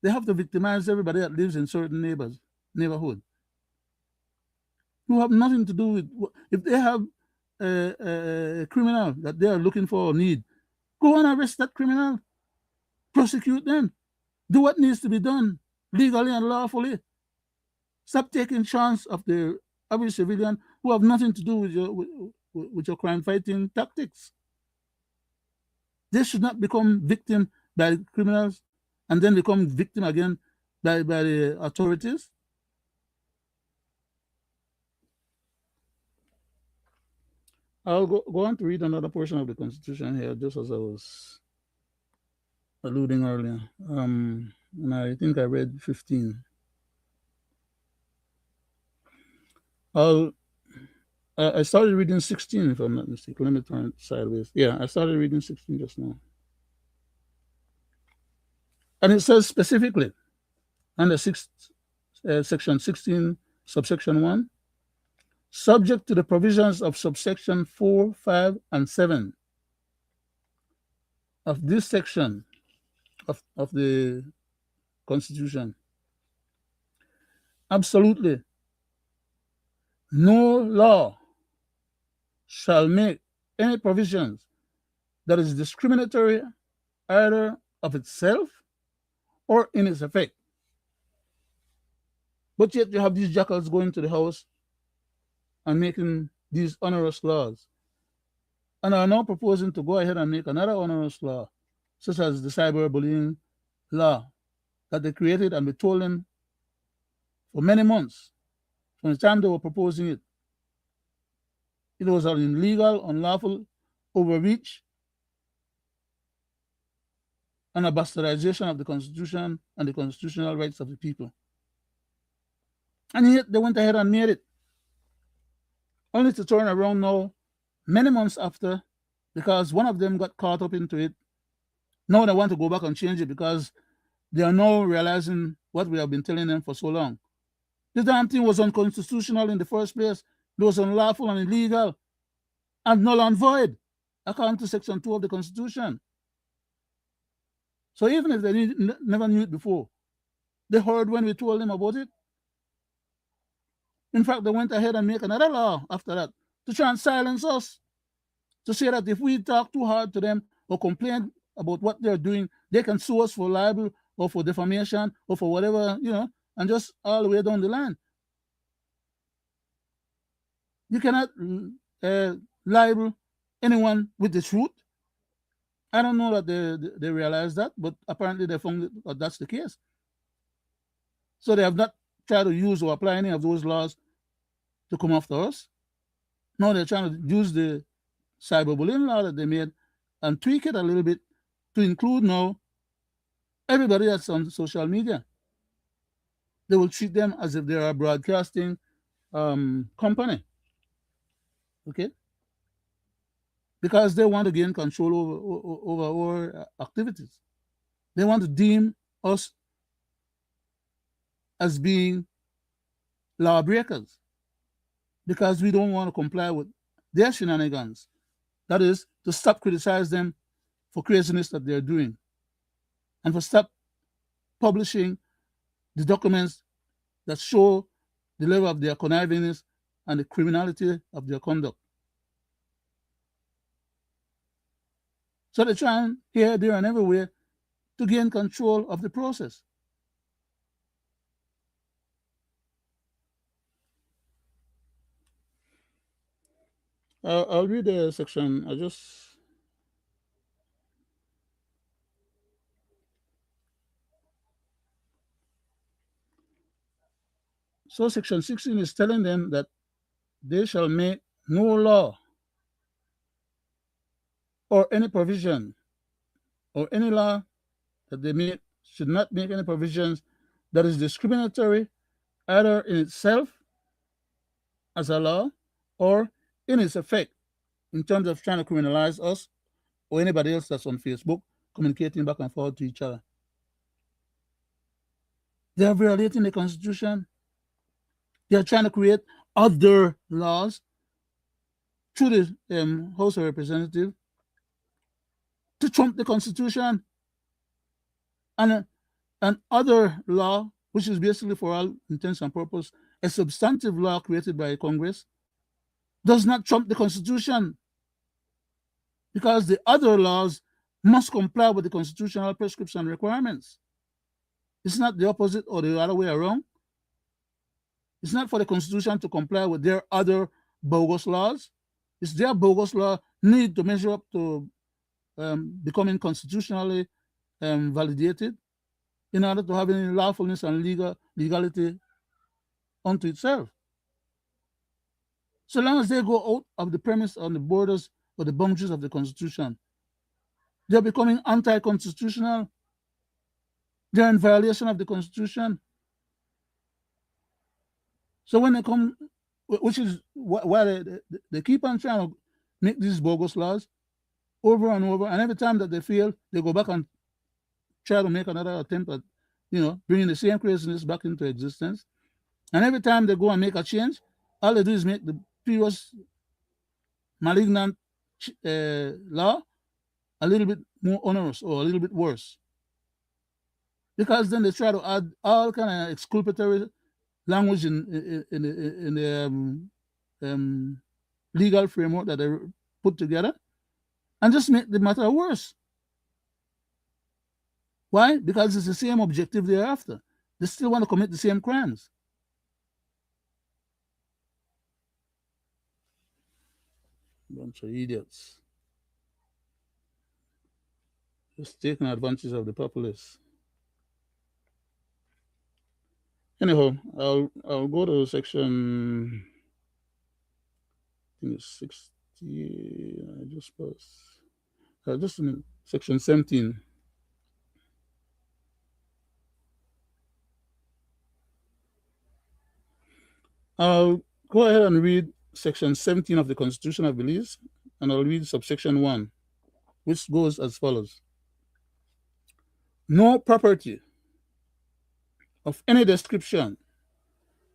They have to victimize everybody that lives in certain neighborhood who have nothing to do with. If they have a criminal that they are looking for or need, go and arrest that criminal, prosecute them, do what needs to be done legally and lawfully. Stop taking chance of the average civilian who have nothing to do with your crime fighting tactics. They should not become victim by the criminals and then become victim again by the authorities. I'll go on to read another portion of the Constitution here, just as I was alluding earlier. And I think I read 15. I started reading 16, if I'm not mistaken. Let me turn it sideways. Yeah, I started reading 16 just now. And it says specifically under section 16, subsection 1, subject to the provisions of subsection 4, 5, and 7 of this section of the Constitution. Absolutely no law shall make any provisions that is discriminatory either of itself or in its effect. But yet you have these jackals going to the House and making these onerous laws, and are now proposing to go ahead and make another onerous law, such as the cyberbullying law that they created and we told them for many months from the time they were proposing it. It was an illegal, unlawful overreach and a bastardization of the Constitution and the constitutional rights of the people. And yet they went ahead and made it, only to turn around now, many months after, because one of them got caught up into it. Now they want to go back and change it because they are now realizing what we have been telling them for so long. The damn thing was unconstitutional in the first place. It was unlawful and illegal and null and void, according to Section 2 of the Constitution. So even if they never knew it before, they heard when we told them about it. In fact, they went ahead and make another law after that to try and silence us, to say that if we talk too hard to them or complain about what they're doing, they can sue us for libel or for defamation or for whatever, and just all the way down the line. You cannot libel anyone with the truth. I don't know that they realize that, but apparently they found that that's the case. So they have not tried to use or apply any of those laws to come after us. No, they're trying to use the cyberbullying law that they made and tweak it a little bit to include now everybody that's on social media. They will treat them as if they're a broadcasting company. Okay? Because they want to gain control over our activities. They want to deem us as being lawbreakers because we don't want to comply with their shenanigans. That is, to stop criticizing them for craziness that they're doing and for stop publishing the documents that show the level of their connivingness and the criminality of their conduct. So they're trying here, there, and everywhere to gain control of the process. I'll read the section. So section 16 is telling them that they shall make no law or any provision or any law that they make should not make any provisions that is discriminatory either in itself as a law or in its effect in terms of trying to criminalize us or anybody else that's on Facebook communicating back and forth to each other. They are violating the Constitution. They are trying to create other laws through the House of Representatives to trump the Constitution. And other law, which is basically for all intents and purposes a substantive law created by Congress, does not trump the Constitution because the other laws must comply with the constitutional prescription requirements. It's not the opposite or the other way around. It's not for the Constitution to comply with their other bogus laws. It's their bogus law need to measure up to becoming constitutionally validated in order to have any lawfulness and legality unto itself. So long as they go out of the premise on the borders or the boundaries of the Constitution, they're becoming anti-constitutional. They're in violation of the Constitution. So when they come, which is why they keep on trying to make these bogus laws over and over, and every time that they fail, they go back and try to make another attempt at, bringing the same craziness back into existence. And every time they go and make a change, all they do is make the previous malignant law a little bit more onerous or a little bit worse. Because then they try to add all kind of exculpatory language in the legal framework that they put together and just make the matter worse. Why? Because it's the same objective they're after. They still want to commit the same crimes. Bunch of idiots. Just taking advantage of the populace. Anyhow, I'll go to section, I think it's 60. I just passed. Just in section 17. I'll go ahead and read section 17 of the Constitution of Belize, and I'll read subsection 1, which goes as follows. No property of any description,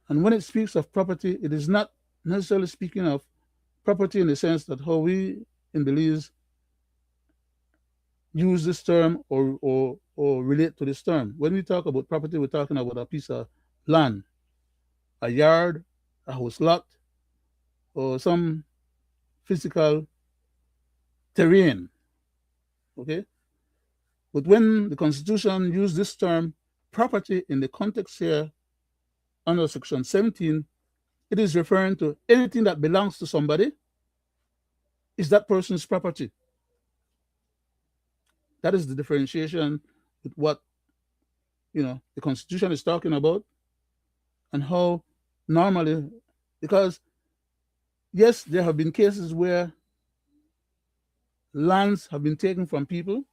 and when it speaks of property, it is not necessarily speaking of property in the sense that how we in Belize use this term or relate to this term. When we talk about property, we're talking about a piece of land, a yard, a house lot, or some physical terrain. Okay? But when the Constitution used this term property in the context here under Section 17, it is referring to anything that belongs to somebody is that person's property. That is the differentiation with what the Constitution is talking about, and how normally, because yes, there have been cases where lands have been taken from people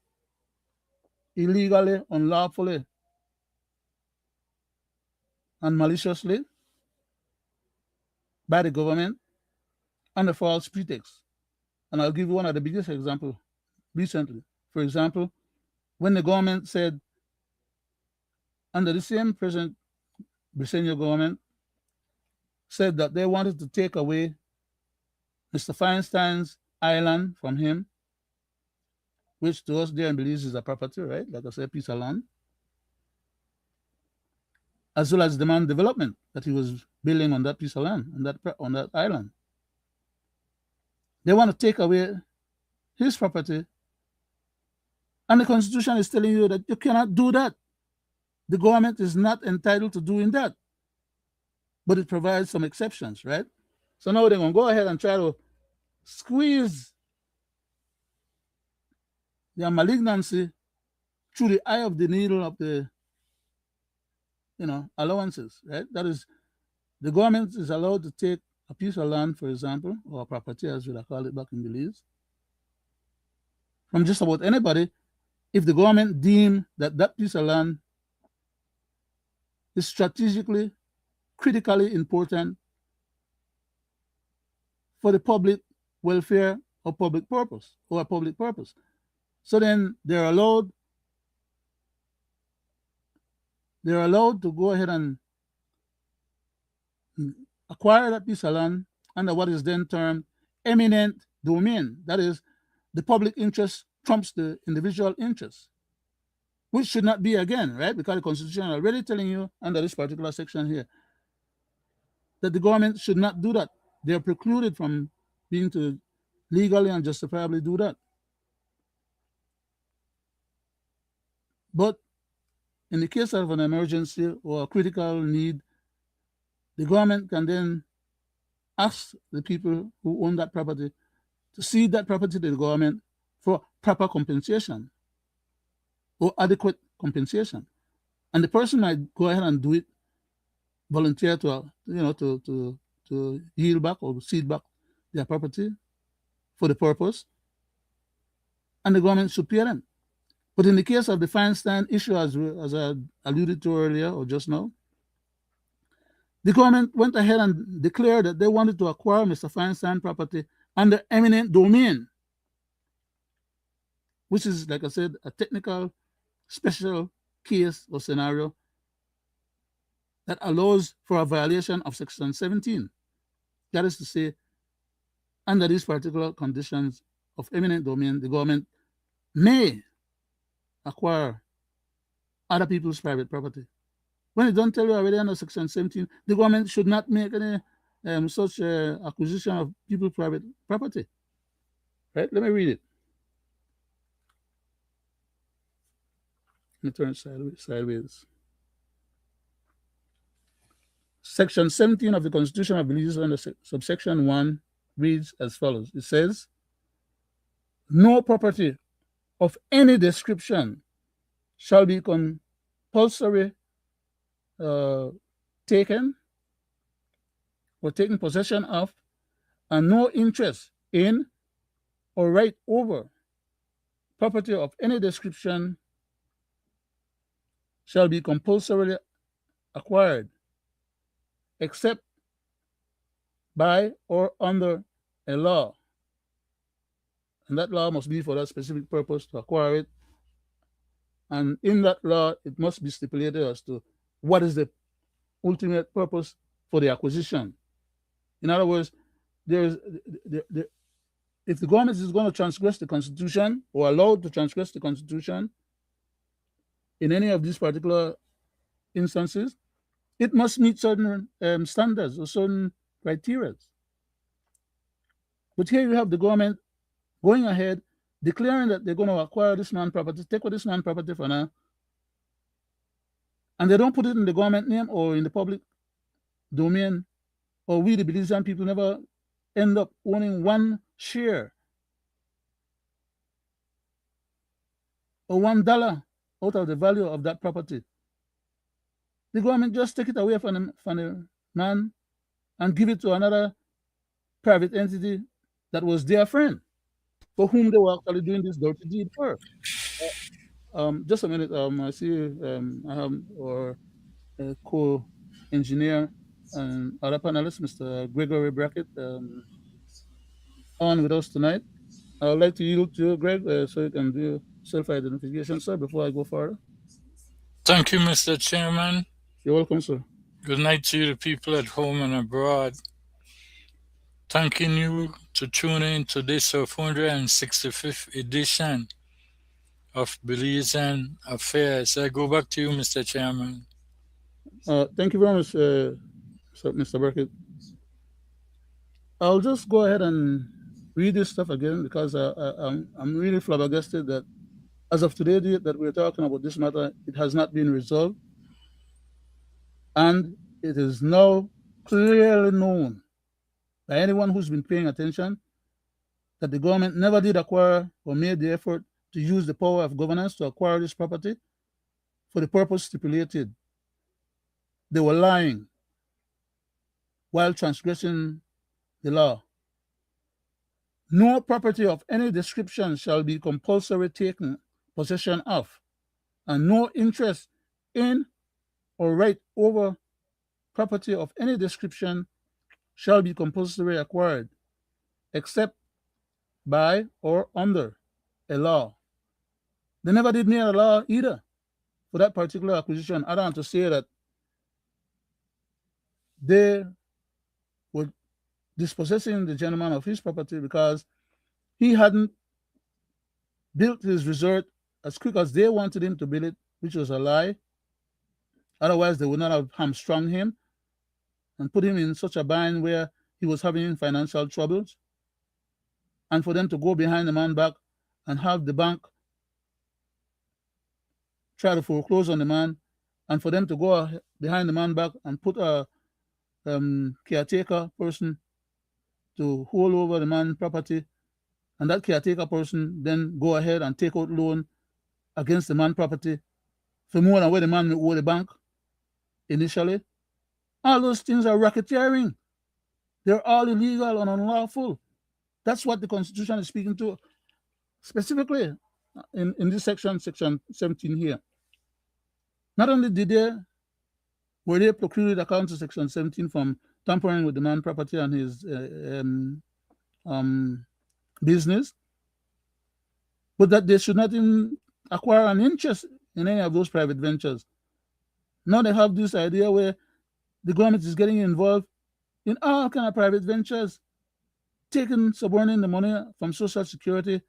illegally, unlawfully, and maliciously by the government under false pretext. And I'll give you one of the biggest examples recently. For example, when the government said, under the same present Belizean government, said that they wanted to take away Mr. Feinstein's island from him, which to us there in Belize is a property, right? Like I said, a piece of land, as well as demand development that he was building on that piece of land, on that island. They want to take away his property, and the Constitution is telling you that you cannot do that. The government is not entitled to doing that, but it provides some exceptions, right? So now they're going to go ahead and try to squeeze their malignancy through the eye of the needle of the allowances, right? That is, the government is allowed to take a piece of land, for example, or property, as we call it back in Belize, from just about anybody, if the government deem that that piece of land is strategically, critically important for the public welfare or public purpose, or a public purpose. So then they're allowed to go ahead and acquire that piece of land under what is then termed eminent domain. That is, the public interest trumps the individual interest, which should not be again, right? Because the Constitution is already telling you under this particular section here that the government should not do that. They are precluded from being to legally and justifiably do that. But in the case of an emergency or a critical need, the government can then ask the people who own that property to cede that property to the government for proper compensation or adequate compensation. And the person might go ahead and do it, volunteer to yield back or cede back their property for the purpose, and the government should pay them. But in the case of the Feinstein issue, as I alluded to earlier or just now, the government went ahead and declared that they wanted to acquire Mr. Feinstein property under eminent domain, which is, like I said, a technical special case or scenario that allows for a violation of Section 17. That is to say, under these particular conditions of eminent domain, the government may acquire other people's private property. When it don't tell you already under Section 17, the government should not make any such acquisition of people's private property. Right? Let me read it. Let me turn it sideways. Section 17 of the Constitution of Belize under subsection 1 reads as follows. It says, no property of any description shall be compulsory taken or taken possession of, and no interest in or right over property of any description shall be compulsorily acquired, except by or under a law. And that law must be for that specific purpose to acquire it. And in that law, it must be stipulated as to what is the ultimate purpose for the acquisition. In other words, if the government is going to transgress the Constitution or allowed to transgress the Constitution in any of these particular instances, it must meet certain standards or certain criteria. But here you have the government going ahead declaring that they're going to acquire this man property, take what this man property for now, and they don't put it in the government name or in the public domain, or we, the Belizean people, never end up owning one share or $1 out of the value of that property. The government just take it away from the man and give it to another private entity that was their friend, for whom they were actually doing this dirty deed for. Just a minute. I see I have our co-engineer and other panelist, Mr. Gregory Brackett, on with us tonight. I would like to yield to you, Greg, so you can do self-identification, sir, before I go further. Thank you, Mr. Chairman. You're welcome, sir. Good night to you, the people at home and abroad. Thanking you to tune in to this 465th edition of Belizean Affairs. I go back to you, Mr. Chairman. Thank you very much, Mr. Brackett. I'll just go ahead and read this stuff again because I'm really flabbergasted that as of today that we're talking about this matter, it has not been resolved, and it is now clearly known by anyone who's been paying attention that the government never did acquire or made the effort to use the power of governance to acquire this property for the purpose stipulated. They were lying while transgressing the law. No property of any description shall be compulsory taken possession of, and no interest in or right over property of any description shall be compulsory acquired, except by or under a law. They never did make a law either for that particular acquisition, other than to say that they were dispossessing the gentleman of his property because he hadn't built his resort as quick as they wanted him to build it, which was a lie. Otherwise, they would not have hamstrung him and put him in such a bind where he was having financial troubles. And for them to go behind the man back and have the bank try to foreclose on the man, and for them to go behind the man back and put a caretaker person to hold over the man's property, and that caretaker person then go ahead and take out loan against the man's property for more than what the man owe the bank initially. All those things are racketeering. They're all illegal and unlawful. That's what the Constitution is speaking to, specifically in this section 17 here. Not only were they procured according to section 17 from tampering with the man's property and his business, but that they should not even acquire an interest in any of those private ventures. Now they have this idea where the government is getting involved in all kind of private ventures, suborning the money from Social Security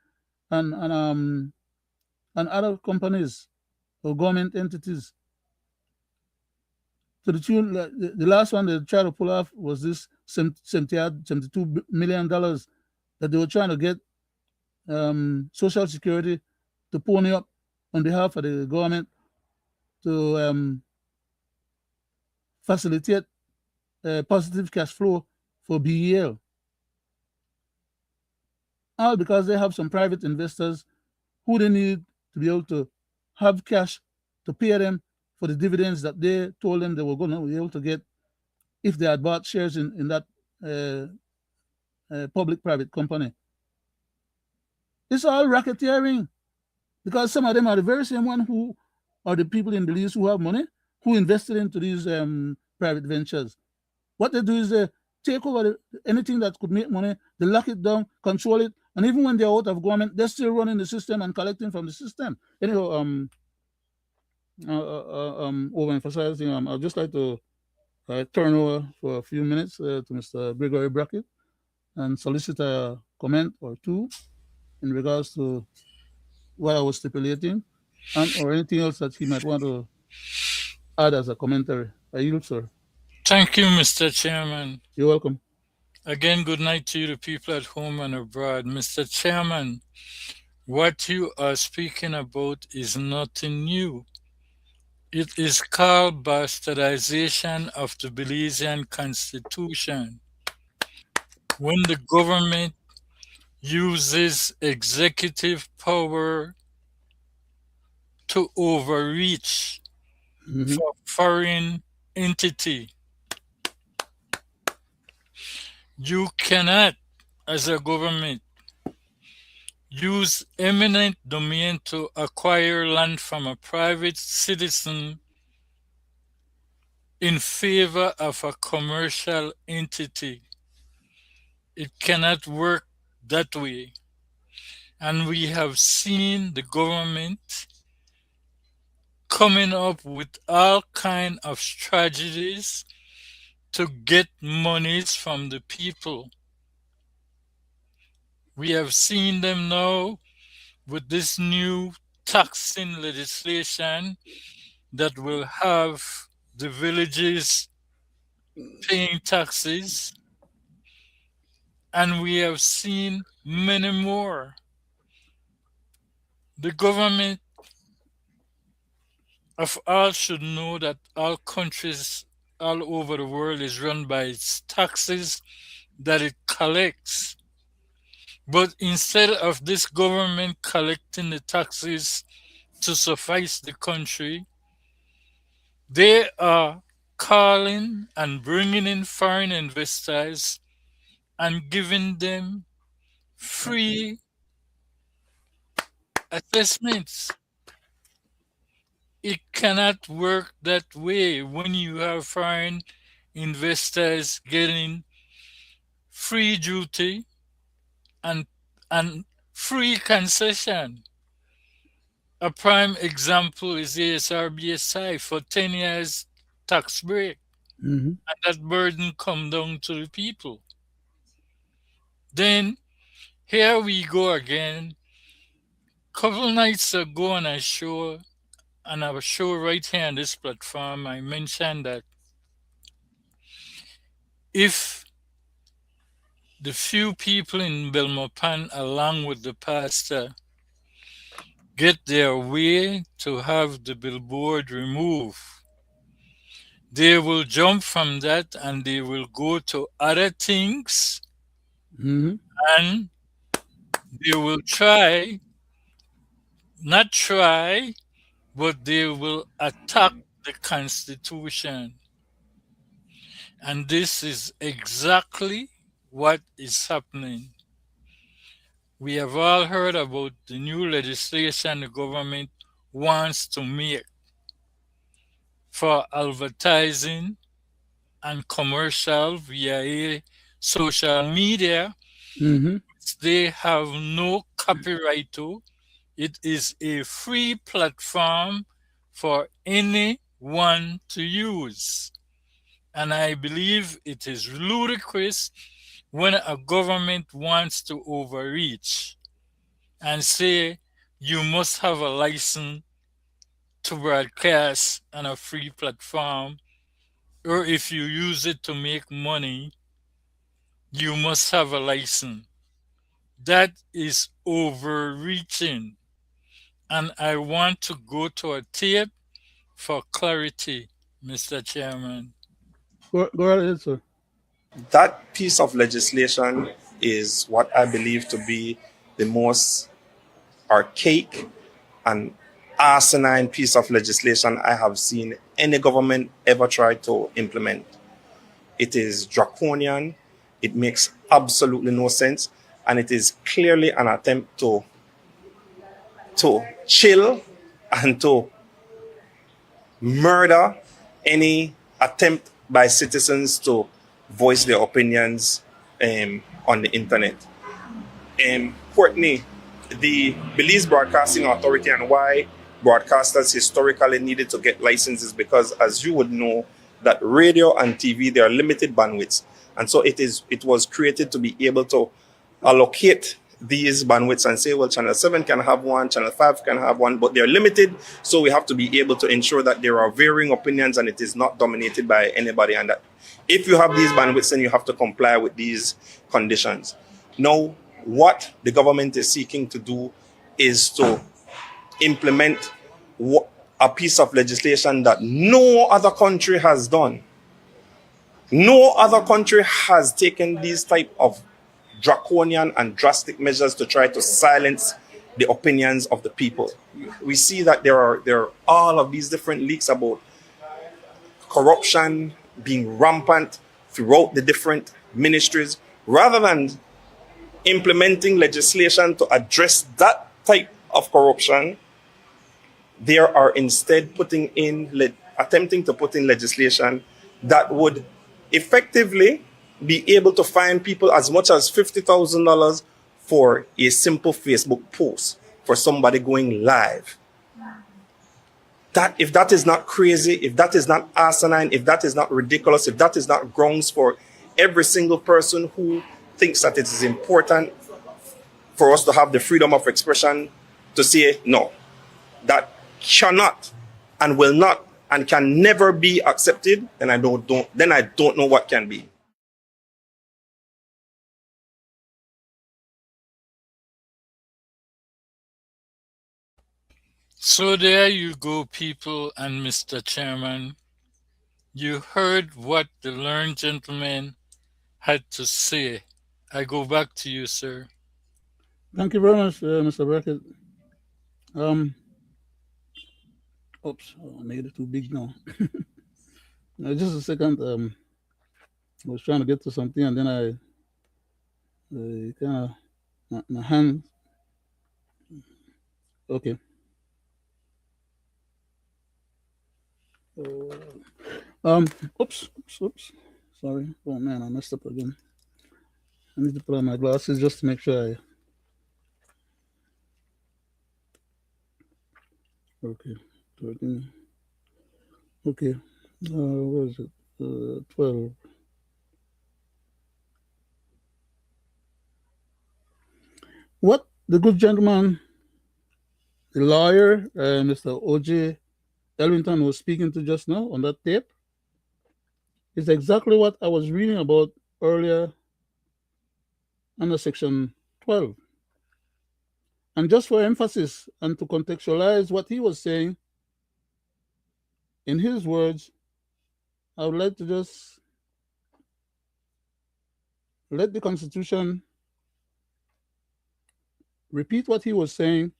and other companies or government entities. To the tune, the last one they tried to pull off was this $72 million that they were trying to get Social Security to pony up on behalf of the government to facilitate positive cash flow for BEL. All because they have some private investors who they need to be able to have cash to pay them for the dividends that they told them they were going to be able to get if they had bought shares in that public-private company. It's all racketeering because some of them are the very same one who are the people in Belize who have money, who invested into these private ventures. What they do is they take over anything that could make money, they lock it down, control it, and even when they're out of government, they're still running the system and collecting from the system. Anyhow, overemphasizing, I'd just like to turn over for a few minutes to Mr. Gregory Brackett and solicit a comment or two in regards to what I was stipulating and or anything else that he might want to add as a commentary. I yield, sir. Thank you, Mr. Chairman. You're welcome. Again, good night to you, the people at home and abroad. Mr. Chairman, What you are speaking about is nothing new. It is called bastardization of the Belizean constitution. When the government uses executive power to overreach Mm-hmm. for foreign entity, you cannot, as a government, use eminent domain to acquire land from a private citizen in favor of a commercial entity. It cannot work that way. And we have seen the government coming up with all kind of strategies to get monies from the people. We have seen them now with this new taxing legislation that will have the villages paying taxes, and we have seen many more. The government of all should know that all countries all over the world is run by its taxes that it collects. But instead of this government collecting the taxes to suffice the country, they are calling and bringing in foreign investors and giving them free assessments. It cannot work that way when you have foreign investors getting free duty and and free concession. A prime example is the SRBSI for 10 years tax break, Mm-hmm. and that burden come down to the people. Then here we go again. Couple nights ago on a show right here on this platform, I mentioned that if the few people in Belmopan, along with the pastor, get their way to have the billboard removed, they will jump from that and they will go to other things Mm-hmm. and they will try, not try, but they will attack the Constitution. And this is exactly what is happening. We have all heard about the new legislation the government wants to make for advertising and commercial via social media. Mm-hmm. They have no copyright to. It is a free platform for anyone to use. And I believe it is ludicrous when a government wants to overreach and say you must have a license to broadcast on a free platform, or if you use it to make money, you must have a license. That is overreaching. And I want to go to a tape for clarity, Mr. Chairman. Go right ahead, sir. That piece of legislation is what I believe to be the most archaic and asinine piece of legislation I have seen any government ever try to implement. It is draconian, it makes absolutely no sense, and it is clearly an attempt to chill and to murder any attempt by citizens to voice their opinions on the internet. Courtney, the Belize Broadcasting Authority, and why broadcasters historically needed to get licenses, because as you would know, that radio and TV, there are limited bandwidths. And so it was created to be able to allocate these bandwidths and say, well, channel 7 can have one, channel 5 can have one, but they're limited. So we have to be able to ensure that there are varying opinions and it is not dominated by anybody. And that if you have these bandwidths, then you have to comply with these conditions. Now, what the government is seeking to do is to implement a piece of legislation that no other country has done. No other country has taken these type of draconian and drastic measures to try to silence the opinions of the people. We see that there are all of these different leaks about corruption being rampant throughout the different ministries. Rather than implementing legislation to address that type of corruption, they are instead attempting to put in legislation that would effectively be able to fine people as much as $50,000 for a simple Facebook post, for somebody going live. That, if that is not crazy, if that is not asinine, if that is not ridiculous, if that is not grounds for every single person who thinks that it is important for us to have the freedom of expression to say, no, that cannot and will not and can never be accepted, then I don't know what can be. So there you go, people and Mr. Chairman. You heard what the learned gentleman had to say. I go back to you, sir. Thank you very much, Mr. Brackett. Oops, I made it too big now. Just a second. I was trying to get to something, and then I kind of my hand. Okay. Oops. Sorry. Oh man, I messed up again. I need to put on my glasses just to make sure I. Okay. 13. Okay. Where is it? 12. What the good gentleman, the lawyer, Mr. O.J. Ellington was speaking to just now on that tape is exactly what I was reading about earlier under section 12. And just for emphasis and to contextualize what he was saying, in his words, I would like to just let the Constitution repeat what he was saying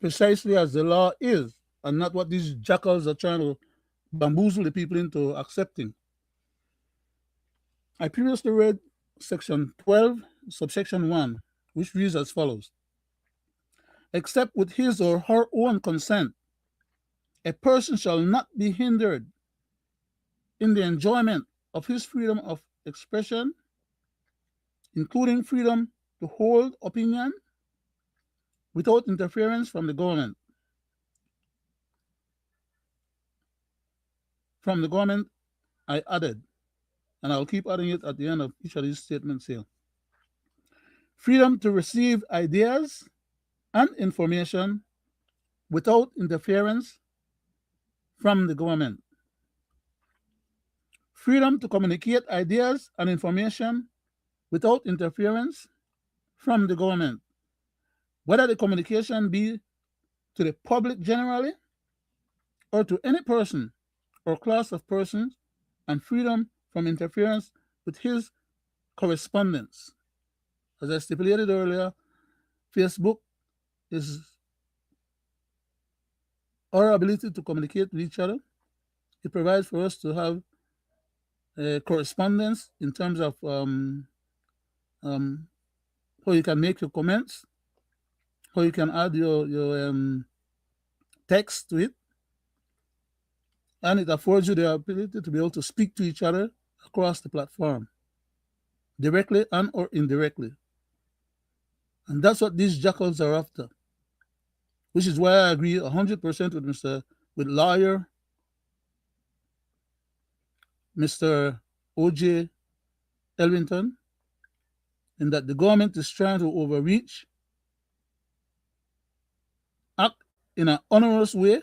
precisely as the law is, and not what these jackals are trying to bamboozle the people into accepting. I previously read section 12, subsection 1, which reads as follows. Except with his or her own consent, a person shall not be hindered in the enjoyment of his freedom of expression, including freedom to hold opinion without interference from the government. From the government, I added, and I'll keep adding it at the end of each of these statements here. Freedom to receive ideas and information without interference from the government. Freedom to communicate ideas and information without interference from the government, whether the communication be to the public generally or to any person or class of persons, and freedom from interference with his correspondence. As I stipulated earlier, Facebook is our ability to communicate with each other. It provides for us to have correspondence in terms of how you can make your comments, how you can add your text to it, and it affords you the ability to be able to speak to each other across the platform, directly and or indirectly. And that's what these jackals are after, which is why I agree 100% with lawyer Mr. O.J. Ellington, in that the government is trying to overreach, act in an onerous way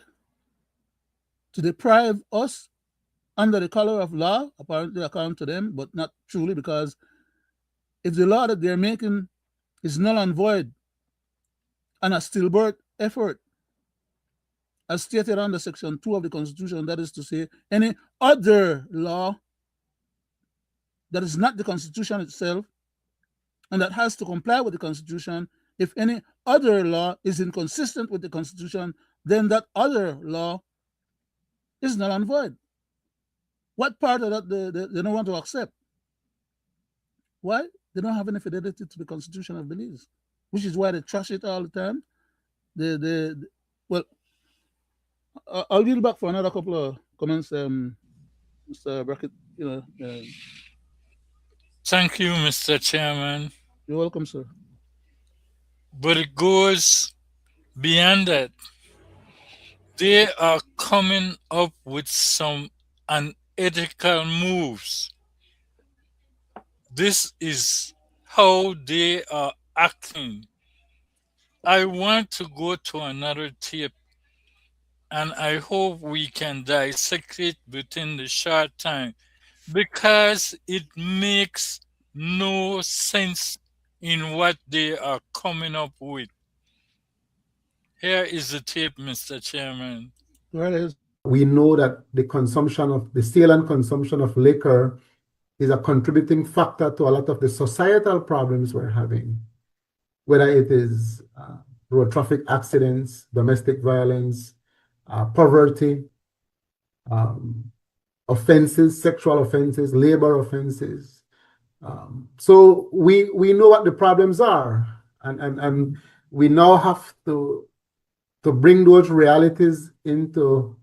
to deprive us under the color of law, apparently according to them, but not truly, because if the law that they're making is null and void and a stillbirth effort, as stated under Section 2 of the Constitution, that is to say, any other law that is not the Constitution itself and that has to comply with the Constitution. If any other law is inconsistent with the Constitution, then that other law is null and void. What part of that they don't want to accept? Why? They don't have any fidelity to the Constitution of Belize, which is why they trash it all the time. Well, I'll yield back for another couple of comments, Mr. Brackett. Thank you, Mr. Chairman. You're welcome, sir. But it goes beyond that. They are coming up with some unethical moves. This is how they are acting. I want to go to another tape, and I hope we can dissect it within the short time because it makes no sense in what they are coming up with. Here is the tape, Mr. Chairman. Right. We know that the sale and consumption of liquor is a contributing factor to a lot of the societal problems we're having, whether it is road traffic accidents, domestic violence, poverty, offenses, sexual offenses, labor offenses. So we know what the problems are, and we now have to bring those realities into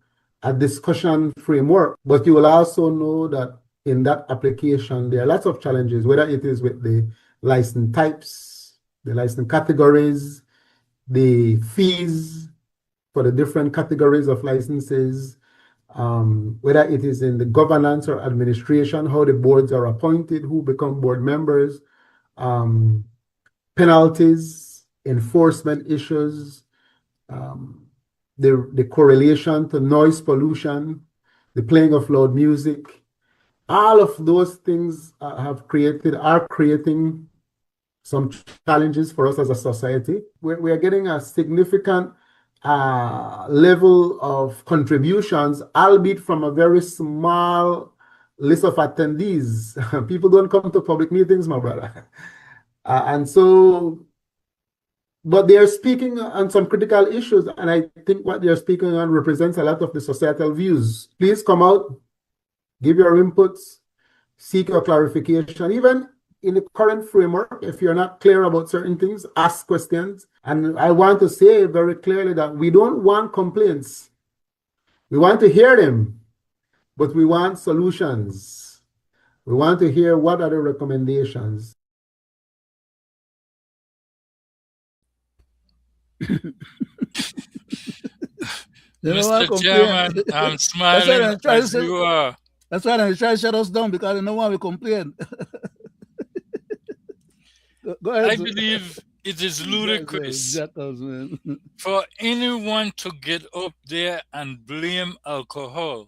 a discussion framework. But you will also know that in that application, there are lots of challenges, whether it is with the license types, the license categories, the fees for the different categories of licenses, whether it is in the governance or administration, how the boards are appointed, who become board members, penalties, enforcement issues, the correlation to noise pollution, the playing of loud music. All of those things are creating some challenges for us as a society. We are getting a significant level of contributions, albeit from a very small list of attendees. People don't come to public meetings, my brother. But they are speaking on some critical issues, and I think what they are speaking on represents a lot of the societal views. Please come out, give your inputs, seek your clarification. Even in the current framework, if you're not clear about certain things, ask questions. And I want to say very clearly that we don't want complaints. We want to hear them, but we want solutions. We want to hear what are the recommendations. Mr. Chairman, I'm smiling as you are. That's why they try to shut us down, because they don't want to complain. Go ahead. I believe it is ludicrous for anyone to get up there and blame alcohol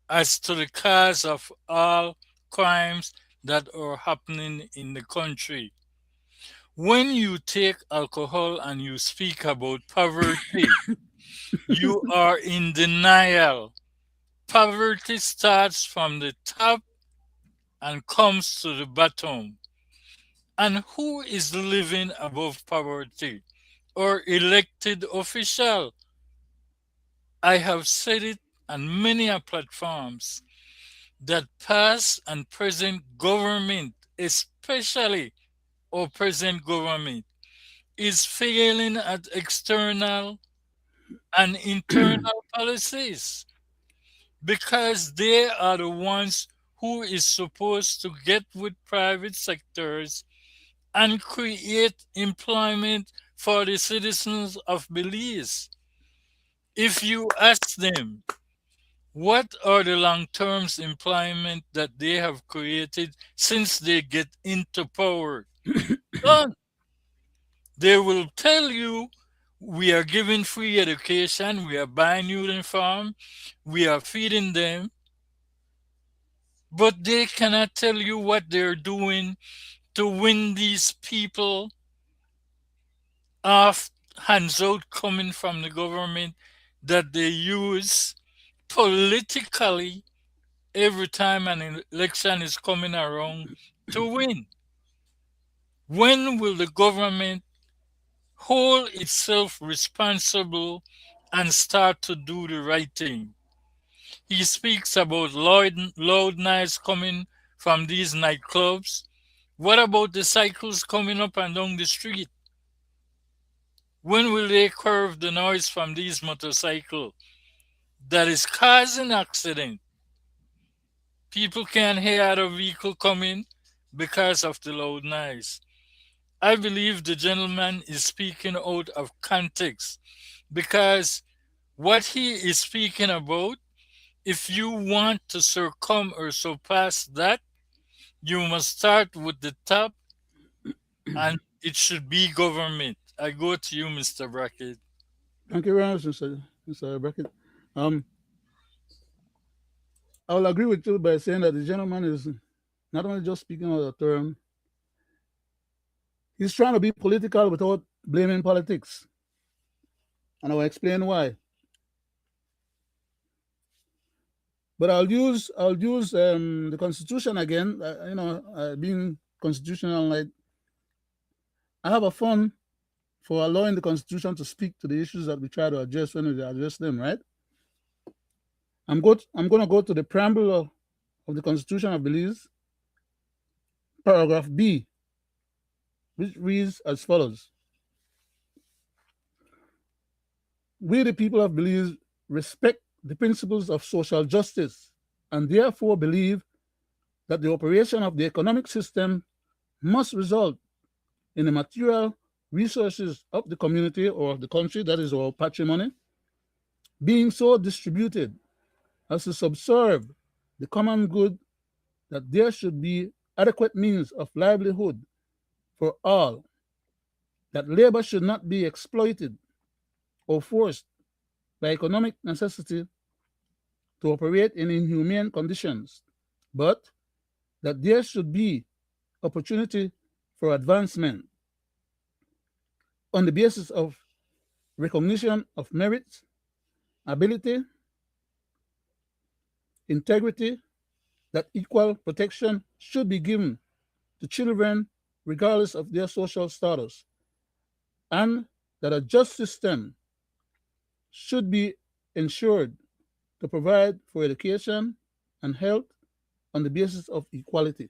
as to the cause of all crimes that are happening in the country. When you take alcohol and you speak about poverty, you are in denial. Poverty starts from the top and comes to the bottom. And who is living above poverty? Or elected official? I have said it on many platforms that past and present government, especially our present government, is failing at external and internal policies, because they are the ones who is supposed to get with private sectors and create employment for the citizens of Belize. If you ask them, what are the long-term employment that they have created since they get into power? None. They will tell you, we are giving free education, we are buying uniform, we are feeding them, but they cannot tell you what they're doing to win these people of hands-out coming from the government that they use politically every time an election is coming around to win. When will the government hold itself responsible and start to do the right thing? He speaks about loud noise coming from these nightclubs. What about the cycles coming up and down the street? When will they curb the noise from these motorcycles that is causing accident? People can't hear the vehicle coming because of the loud noise. I believe the gentleman is speaking out of context because what he is speaking about, if you want to succumb or surpass that, you must start with the top and it should be government. I go to you, Mr. Brackett. Thank you very much, Mr. Brackett. Um, I will agree with you by saying that the gentleman is not only just speaking out of term, he's trying to be political without blaming politics. And I will explain why. But I'll use the Constitution again. Being constitutional, like I have a fund for allowing the Constitution to speak to the issues that we try to address when we address them. Right. I'm going to go to the preamble of the Constitution of Belize, paragraph B, which reads as follows: We, the people of Belize, respect the principles of social justice and therefore believe that the operation of the economic system must result in the material resources of the community or of the country, that is our patrimony, being so distributed as to subserve the common good, that there should be adequate means of livelihood for all, that labor should not be exploited or forced by economic necessity to operate in inhumane conditions, but that there should be opportunity for advancement on the basis of recognition of merit, ability, integrity, that equal protection should be given to children regardless of their social status, and that a just system should be ensured to provide for education and health on the basis of equality.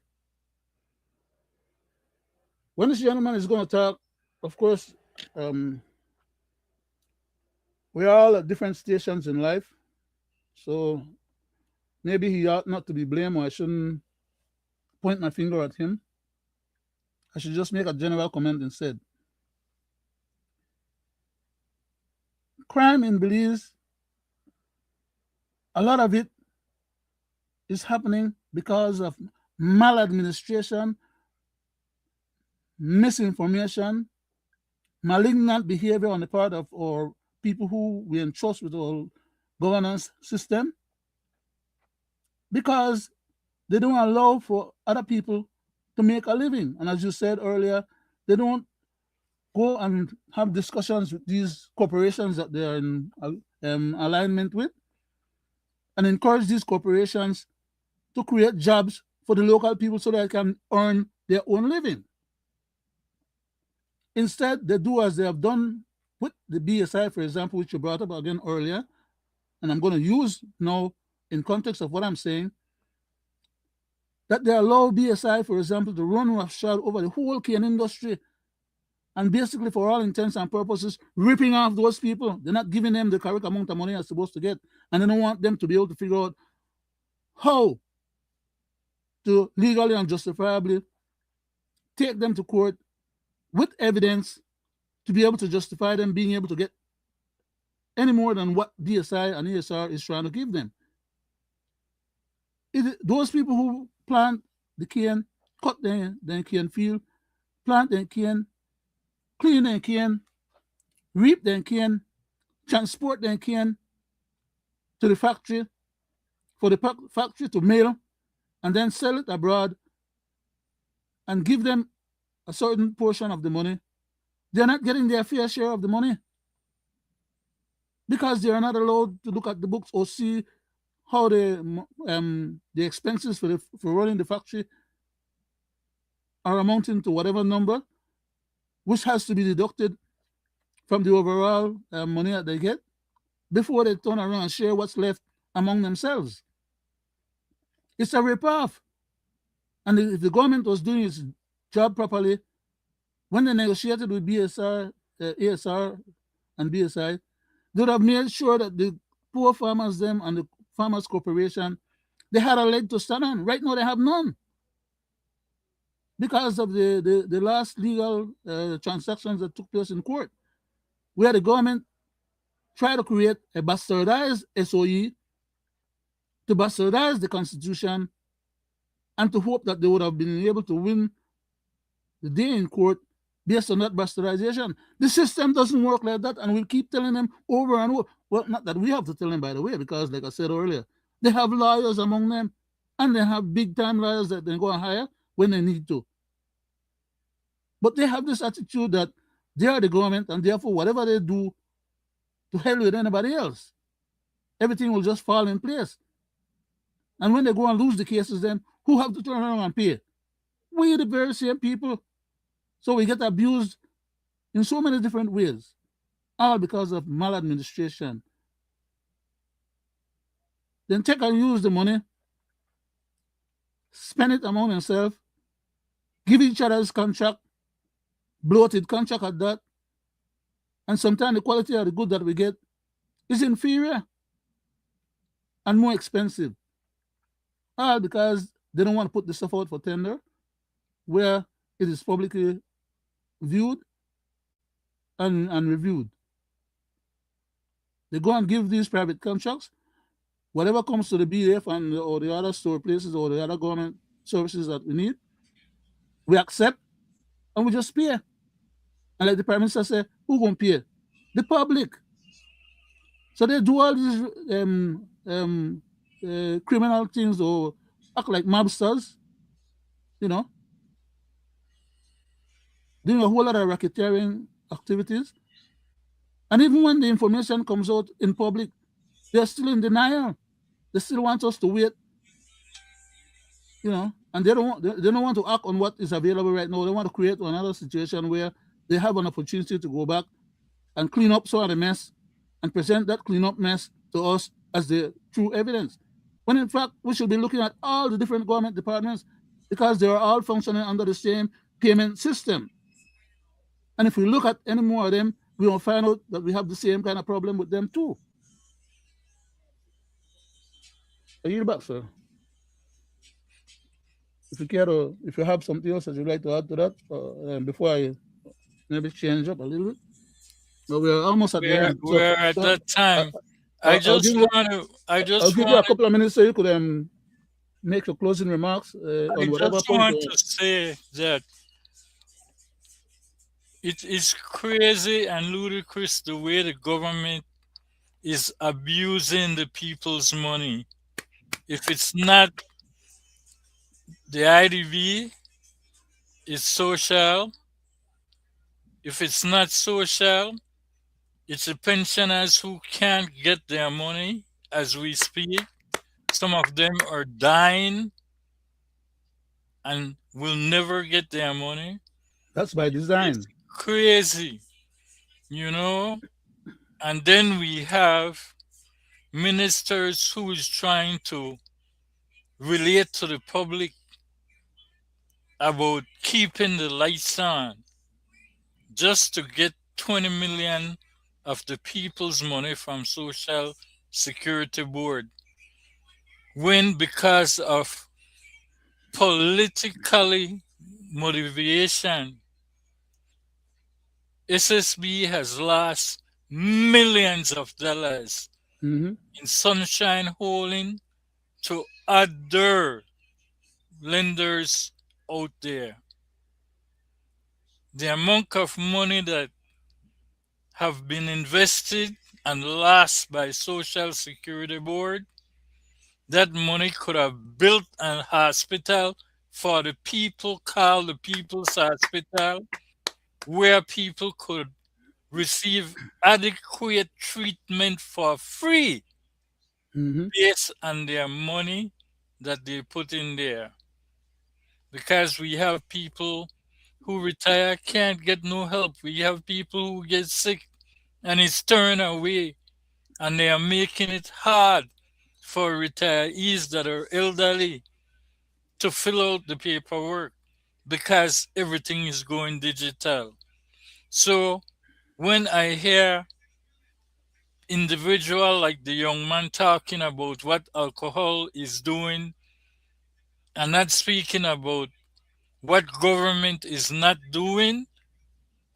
When this gentleman is going to talk, of course, um, we are all at different stations in life, so maybe he ought not to be blamed, or I shouldn't point my finger at him. I should just make a general comment instead. Crime in Belize, a lot of it is happening because of maladministration, misinformation, malignant behavior on the part of our people who we entrust with our governance system, because they don't allow for other people to make a living. And as you said earlier, they don't go and have discussions with these corporations that they are in alignment with, and encourage these corporations to create jobs for the local people so they can earn their own living. Instead, they do as they have done with the BSI, for example, which you brought up again earlier, and I'm going to use now in context of what I'm saying, that they allow BSI, for example, to run roughshod over the whole cane industry, and basically, for all intents and purposes, ripping off those people. They're not giving them the correct amount of money they're supposed to get, and they don't want them to be able to figure out how to legally and justifiably take them to court with evidence to be able to justify them being able to get any more than what DSI and ESR is trying to give them. Those people who plant the cane, cut the cane field, plant the cane, clean the cane, reap the cane, transport the cane to the factory, for the factory to mill, and then sell it abroad and give them a certain portion of the money They're not getting their fair share of the money because they are not allowed to look at the books or see how the expenses for running the factory are amounting to whatever number, which has to be deducted from the overall money that they get before they turn around and share what's left among themselves. It's a rip-off. And if the government was doing its job properly, when they negotiated with BSR, ASR, and BSI, they would have made sure that the poor farmers, them, and the Farmers Corporation, they had a leg to stand on. Right now, they have none because of the last legal transactions that took place in court, where the government tried to create a bastardized SOE to bastardize the Constitution and to hope that they would have been able to win the day in court based on that bastardization. The system doesn't work like that, and we'll keep telling them over and over. Well, not that we have to tell them, by the way, because, like I said earlier, they have lawyers among them, and they have big-time lawyers that they go and hire when they need to. But they have this attitude that they are the government, and therefore, whatever they do, to hell with anybody else. Everything will just fall in place. And when they go and lose the cases, then who have to turn around and pay? We, the very same people. So we get abused in so many different ways, all because of maladministration. Then take and use the money, spend it among themselves, give each other's contract, bloated contract at that, and sometimes the quality of the good that we get is inferior and more expensive. All because they don't want to put the stuff out for tender where it is publicly viewed and reviewed. They go and give these private contracts. Whatever comes to the BF and or the other store places or the other government services that we need, we accept and we just pay. And like the Prime Minister said, who gonna pay? The public. So they do all these criminal things or act like mobsters, you know, doing a whole lot of racketeering activities. And even when the information comes out in public, they're still in denial. They still want us to wait, you know, and they don't want to act on what is available right now. They want to create another situation where they have an opportunity to go back and clean up some of the mess and present that clean up mess to us as the true evidence. When in fact, we should be looking at all the different government departments because they are all functioning under the same payment system. And if we look at any more of them, we will find out that we have the same kind of problem with them too. Are you back, sir? If you care to, if you have something else that you'd like to add to that, before I maybe change up a little bit. But we're almost at the We're, end. So, we're at so that time. I'll, I'll give you I I'll just give you a want couple of minutes so you could make your closing remarks I on whatever just point. want to say that it is crazy and ludicrous the way the government is abusing the people's money. If it's not the IDV, it's social. If it's not social, it's the pensioners who can't get their money as we speak. Some of them are dying and will never get their money. That's by It's design. crazy, you know? And then we have ministers who is trying to relate to the public about keeping the lights on just to get 20 million of the people's money from Social Security Board when because of politically motivation SSB has lost millions of dollars Hmm. in sunshine holding to other lenders out there. The amount of money that have been invested and lost by Social Security Board, that money could have built an hospital for the people called the People's Hospital. where people could receive adequate treatment for free Mm-hmm. based on their money that they put in there. Because we have people who retire can't get no help. We have people who get sick and it's turned away, and they are making it hard for retirees that are elderly to fill out the paperwork because everything is going digital. So when I hear individual like the young man talking about what alcohol is doing and not speaking about what government is not doing,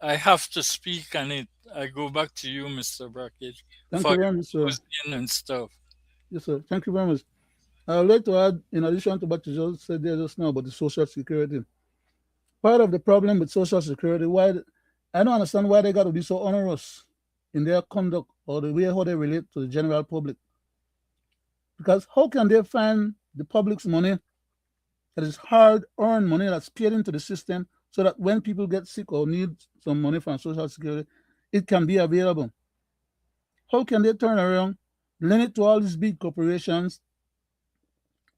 I have to speak on it. I go back to you, Mr. Brackett, Thank for you very much, your sir. closing and stuff. Yes, sir. Thank you very much. I would like to add, in addition to what you just said there just now about the social security, part of the problem with social security, I don't understand why they got to be so onerous in their conduct or the way how they relate to the general public. Because how can they find the public's money that is hard earned money that's paid into the system so that when people get sick or need some money from social security, it can be available? How can they turn around, lend it to all these big corporations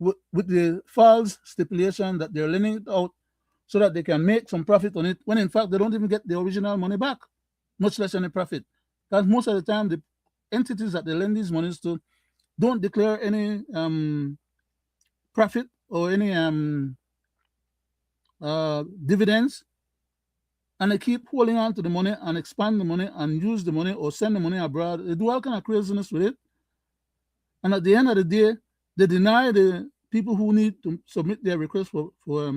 with the false stipulation that they're lending it out so that they can make some profit on it, when in fact they don't even get the original money back, much less any profit? Because most of the time, the entities that they lend these monies to don't declare any profit or any dividends, and they keep holding on to the money and expand the money and use the money or send the money abroad. They do all kind of craziness with it, and at the end of the day, they deny the people who need to submit their request for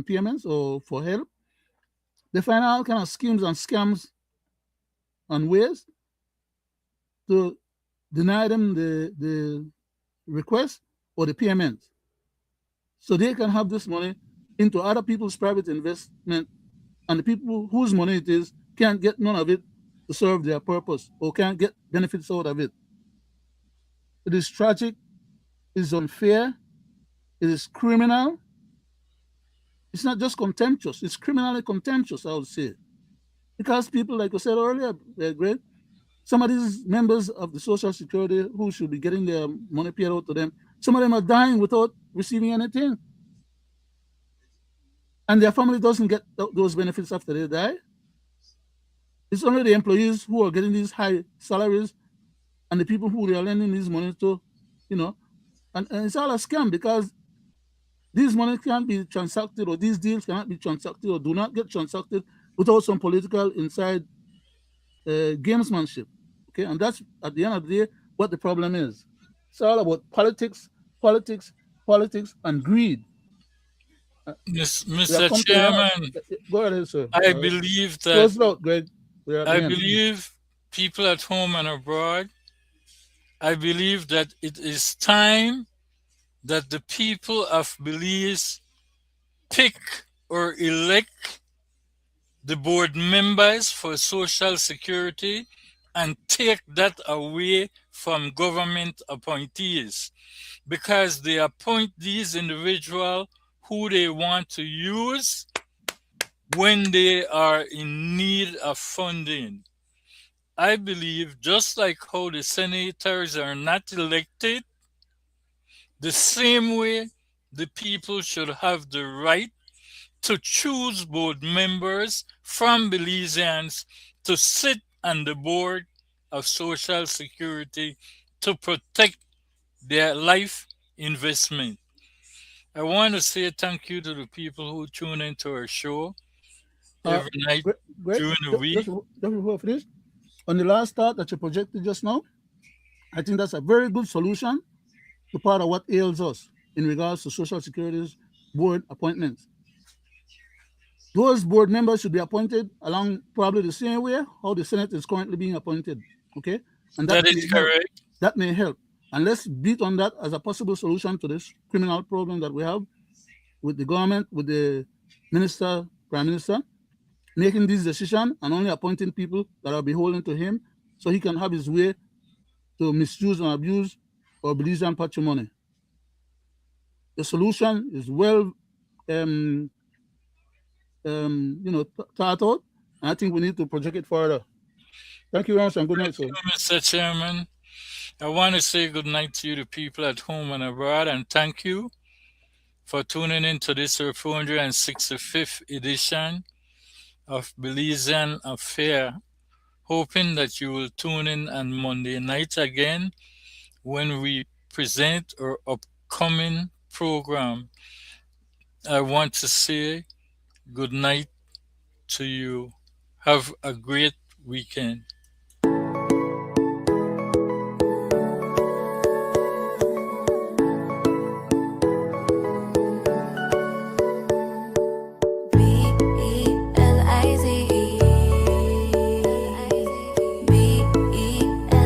payments or for help. They find all kind of schemes and scams and ways to deny them the request or the payment, so they can have this money into other people's private investment, and the people whose money it is can't get none of it to serve their purpose or can't get benefits out of it. It is tragic, it is unfair, it is criminal. It's not just contemptuous, it's criminally contemptuous, I would say. Because people, like I said earlier, Greg, some of these members of the Social Security who should be getting their money paid out to them, some of them are dying without receiving anything. And their family doesn't get those benefits after they die. It's only the employees who are getting these high salaries and the people who they are lending these money to, you know, and it's all a scam because these money can't be transacted, or these deals cannot be transacted or do not get transacted without some political inside gamesmanship. Okay, and that's at the end of the day what the problem is. It's all about politics, politics, politics, and greed. Uh, we have Mr. come to one of. Chairman, Go ahead, sir. I believe that Close it out, Greg. We're at the I end. believe people at home and abroad, I believe that it is time that the people of Belize pick or elect the board members for Social Security and take that away from government appointees, because they appoint these individuals who they want to use when they are in need of funding. I believe just like how the senators are not elected, the same way the people should have the right to choose board members from Belizeans to sit on the board of Social Security to protect their life investment. I want to say thank you to the people who tune into our show Uh, every night Greg, during the week. just before I finish, on the last thought that you projected just now, I think that's a very good solution to part of what ails us in regards to Social Security's board appointments. Those board members should be appointed along probably the same way how the Senate is currently being appointed. Okay, and That is correct. That may help. And let's beat on that as a possible solution to this criminal problem that we have with the government, with the prime minister, making this decision and only appointing people that are beholden to him so he can have his way to misuse and abuse our Belizean patrimony. The solution is well, thought out. And I think we need to project it further. Thank you very much and good night, Thank sir. you, Mr. Chairman. I want to say good night to you, the people at home and abroad, and thank you for tuning in to this 465th edition of Belizean Affair. Hoping that you will tune in on Monday night again when we present our upcoming program. I want to say good night to you. Have a great weekend.